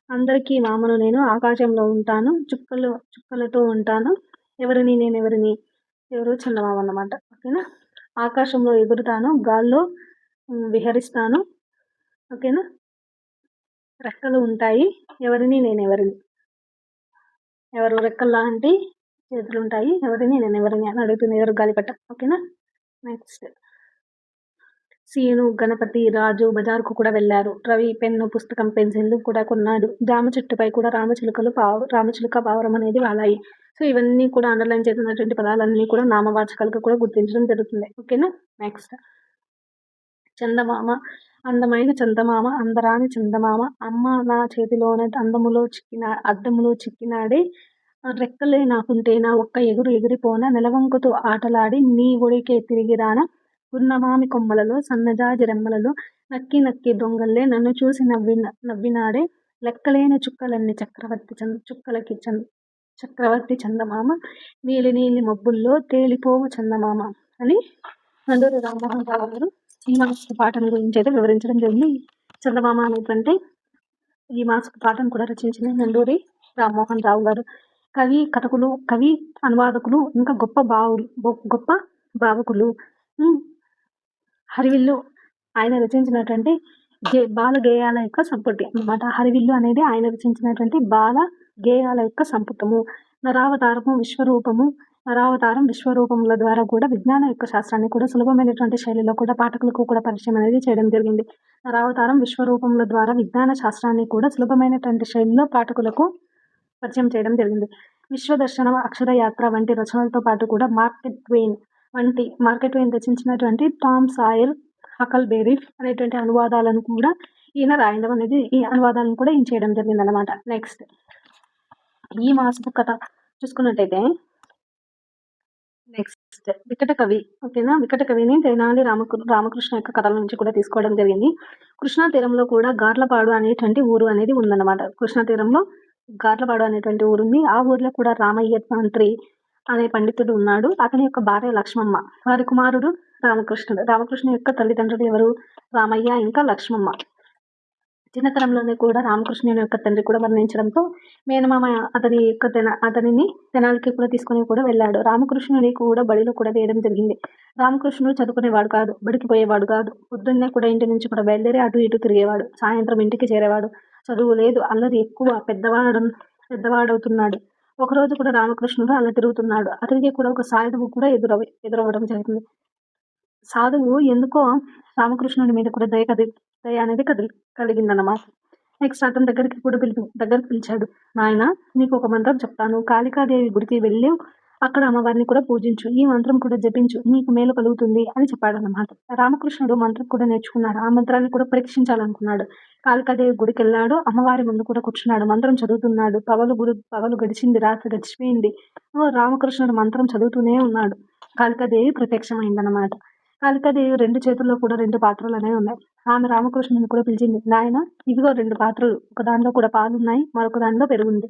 అందరికీ మామను నేను ఆకాశంలో ఉంటాను. చుక్కలతో ఉంటాను. నేనెవరిని ఎవరు చందమామ అన్నమాట. ఓకేనా. ఆకాశంలో ఎగురుతాను. గాల్లో విహరిస్తాను. ఓకేనా. రెక్కలు ఉంటాయి. నేనెవరిని ఎవరు రెక్కల్లాంటి చేతులుంటాయి. నేనెవరిని అని అడుగుతుంది. ఎవరు గాలిపట. ఓకేనా. నెక్స్ట్ సీను, గణపతి, రాజు బజారుకు కూడా వెళ్ళారు. రవి పెన్ను, పుస్తకం, పెన్సిల్ కూడా కొన్నాడు. జామ చెట్టుపై కూడా రామచిలుక పావురం అనేది వాలాయి. సో ఇవన్నీ కూడా అండర్లైన్ చేసినటువంటి పదాలన్నీ కూడా నామవాచకాలుగా కూడా గుర్తించడం జరుగుతుంది. ఓకేనా. నెక్స్ట్ చందమామ, అందమైన చందమామ, అందరాని చందమామ, అమ్మ నా చేతిలోనే అద్దములో చిక్కినాడే, రెక్కలే నాకుంటే నా ఒక్క ఎగురు ఎగిరిపోన, నెలవంకతో ఆటలాడి నీ ఒడికే తిరిగిరానా, గున్నమామి కొమ్మలలో సన్నజాజి రెమ్మలలో నక్కి నక్కి దొంగల్లే నన్ను చూసి నవ్వినాడే, లెక్కలేని చుక్కలన్నీ చక్రవర్తి చందమామ, నీలి నీలి మబ్బుల్లో తేలిపోవు చందమామ అని నందూరి రామ్మోహన్ రావు గారు ఈ మాసపు పాటల గురించి అయితే వివరించడం జరిగింది. చందమామ అనేటువంటి ఈ మాసపు పాటను కూడా రచించిన నందూరి రామ్మోహన్ రావు గారు. కవి అనువాదకులు, ఇంకా గొప్ప భావకులు. హరివిల్లు ఆయన రచించినటువంటి బాల గేయాల యొక్క సంపుటి అన్నమాట. హరివిల్లు అనేది ఆయన రచించినటువంటి బాల గేయాల యొక్క సంపుటము. నరావతారం విశ్వరూపముల ద్వారా కూడా విజ్ఞానం యొక్క శాస్త్రాన్ని కూడా సులభమైనటువంటి శైలిలో కూడా పాఠకులకు కూడా పరిచయం అనేది చేయడం జరిగింది. నరావతారం విశ్వరూపముల ద్వారా విజ్ఞాన శాస్త్రాన్ని కూడా సులభమైనటువంటి శైలిలో పాఠకులకు పరిచయం చేయడం జరిగింది. విశ్వదర్శనం, అక్షరయాత్ర వంటి రచనలతో పాటు కూడా మార్కెట్ వెయిన్ రచించినటువంటి టామ్ సాయర్, హకల్బెర్రీ అనేటువంటి అనువాదాలను కూడా ఈయన రాయడం అనేది ఈ అనువాదాలను కూడా ఈయన చేయడం జరిగింది అనమాట. నెక్స్ట్ ఈ మాసపు కథ చూసుకున్నట్టయితే నెక్స్ట్ వికట కవి. ఓకేనా. వికట కవిని తెనాలి రామకృష్ణ యొక్క కథల నుంచి కూడా తీసుకోవడం జరిగింది. కృష్ణా తీరంలో కూడా గార్లపాడు అనేటువంటి ఊరు అనేది ఉందన్నమాట. కృష్ణా తీరంలో గార్లపాడు అనేటువంటి ఊరుంది. ఆ ఊర్లో కూడా రామయ్య తంత్రి అనే పండితుడు ఉన్నాడు. అతని యొక్క భార్య లక్ష్మమ్మ. వారి కుమారుడు రామకృష్ణుడు. రామకృష్ణ యొక్క తల్లిదండ్రులు ఎవరు? రామయ్య ఇంకా లక్ష్మమ్మ. చిన్నతనంలోనే కూడా రామకృష్ణుని యొక్క తండ్రి కూడా మరణించడంతో మేనమామ అతనిని తెనాలికి కూడా తీసుకుని కూడా వెళ్ళాడు. రామకృష్ణుని కూడా బడిలో కూడా వేయడం జరిగింది. రామకృష్ణుడు చదువుకునేవాడు కాదు, బడికి పోయేవాడు కాదు. పొద్దున్నే కూడా ఇంటి నుంచి కూడా బయలుదేరి అటు ఇటు తిరిగేవాడు. సాయంత్రం ఇంటికి చేరేవాడు. చదువు లేదు, అల్లరి ఎక్కువ, పెద్దవాడవుతున్నాడు. ఒకరోజు కూడా రామకృష్ణుడు అలా తిరుగుతున్నాడు. అతనికి కూడా ఒక సాధువు కూడా ఎదురవ్వడం జరిగింది. సాధువు ఎందుకో రామకృష్ణుడి మీద కూడా దయ అనేది కలిగిందన్నమాట. నెక్స్ట్ అతని దగ్గరికి పిలిచాడు. నాయన, నీకు ఒక మంత్రం చెప్తాను. కాళికాదేవి గుడికి వెళ్ళి అక్కడ అమ్మవారిని కూడా పూజించు. ఈ మంత్రం కూడా జపించు, నీకు మేలు కలుగుతుంది అని చెప్పాడన్నమాట. రామకృష్ణుడు మంత్రం కూడా నేర్చుకున్నాడు. ఆ మంత్రాన్ని కూడా పరీక్షించాలనుకున్నాడు. కాళికాదేవి గుడికి వెళ్ళాడు. అమ్మవారి ముందు కూడా కూర్చున్నాడు. మంత్రం చదువుతున్నాడు. పగలు గడిచింది, రాత్రి గడిచిపోయింది. రామకృష్ణుడు మంత్రం చదువుతూనే ఉన్నాడు. కాళికాదేవి ప్రత్యక్షమైందన్నమాట. కాళికాదేవి 2 చేతుల్లో కూడా 2 పాత్రలు అనేవి ఉన్నాయి. ఆమె రామకృష్ణుని కూడా పిలిచింది. నాయన, ఇదిగో 2 పాత్రలు. ఒక దానిలో కూడా పాలున్నాయి, మరొక దానిలో పెరుగుంది.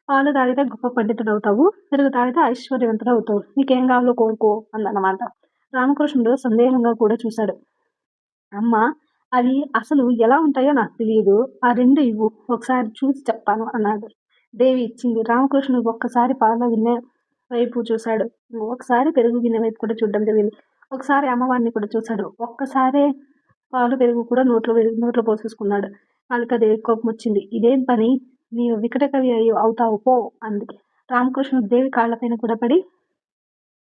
పాలు తాగితే గొప్ప పండితుడు అవుతావు, పెరుగు తాగితే ఐశ్వర్యవంతుడు అవుతావు. నీకేం కావాలో కోరుకో అందన్నమాట. రామకృష్ణుడు సందేహంగా కూడా చూశాడు. అమ్మ, అవి అసలు ఎలా ఉంటాయో నాకు తెలియదు. ఆ 2 ఇవ్వు, ఒకసారి చూసి చెప్తాను అన్నాడు. దేవి ఇచ్చింది. రామకృష్ణుడు ఒక్కసారి పాల గిన్నె వైపు చూశాడు. ఒకసారి పెరుగు గిన్నె వైపు కూడా చూడడం జరిగింది. ఒకసారి అమ్మవారిని కూడా చూశాడు. ఒక్కసారే పాలు పెరుగు కూడా నోట్లో పోసేసుకున్నాడు. కాళికాదేవి కోపం వచ్చింది. ఇదేం పని, నీవు వికట కవి అవుతావు పో అంది. రామకృష్ణుడు దేవి కాళ్లపైన కూడా పడి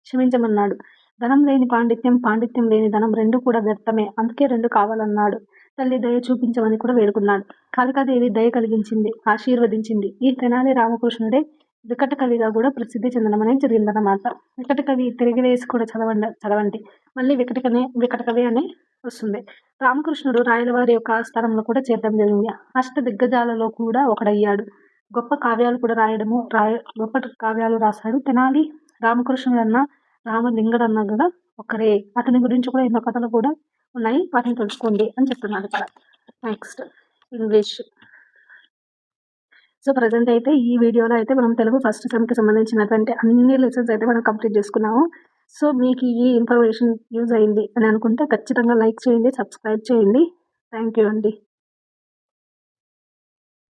క్షమించమన్నాడు. ధనం లేని పాండిత్యం, పాండిత్యం లేని ధనం 2 కూడా వ్యర్థమే. అందుకే 2 కావాలన్నాడు. తల్లి దయ చూపించమని కూడా వేడుకున్నాడు. కాళికాదేవి దయ కలిగించింది, ఆశీర్వదించింది. ఈ తెనాలి రామకృష్ణుడే వికట కవిగా కూడా ప్రసిద్ధి చెందడం అనేది జరిగిందన్నమాట. వికట కవి తిరిగివేసి కూడా చదవండి, మళ్ళీ వికట కవి అని వస్తుంది. రామకృష్ణుడు రాయలవారి యొక్క స్థలంలో కూడా చేరడం జరిగింది. అష్ట దిగ్గజాలలో కూడా ఒకడయ్యాడు. గొప్ప కావ్యాలు కూడా గొప్ప కావ్యాలు రాశాడు. తెనాలి రామకృష్ణుడన్న రామలింగడన్న కూడా ఒకరే. అతని గురించి కూడా ఎన్నో కథలు కూడా ఉన్నాయి, వాటిని తెలుసుకోండి అని చెప్తున్నాడు ఇక్కడ. Next English. సో ప్రజెంట్ అయితే ఈ వీడియోలో అయితే మనం తెలుగు ఫస్ట్ సెమ్కి సంబంధించినటువంటి అన్ని లెసన్స్ అయితే మనం కంప్లీట్ చేసుకున్నాము. సో మీకు ఈ ఇన్ఫర్మేషన్ యూజ్ అయింది అని అనుకుంటే ఖచ్చితంగా లైక్ చేయండి, సబ్స్క్రైబ్ చేయండి. థ్యాంక్ యూ అండి.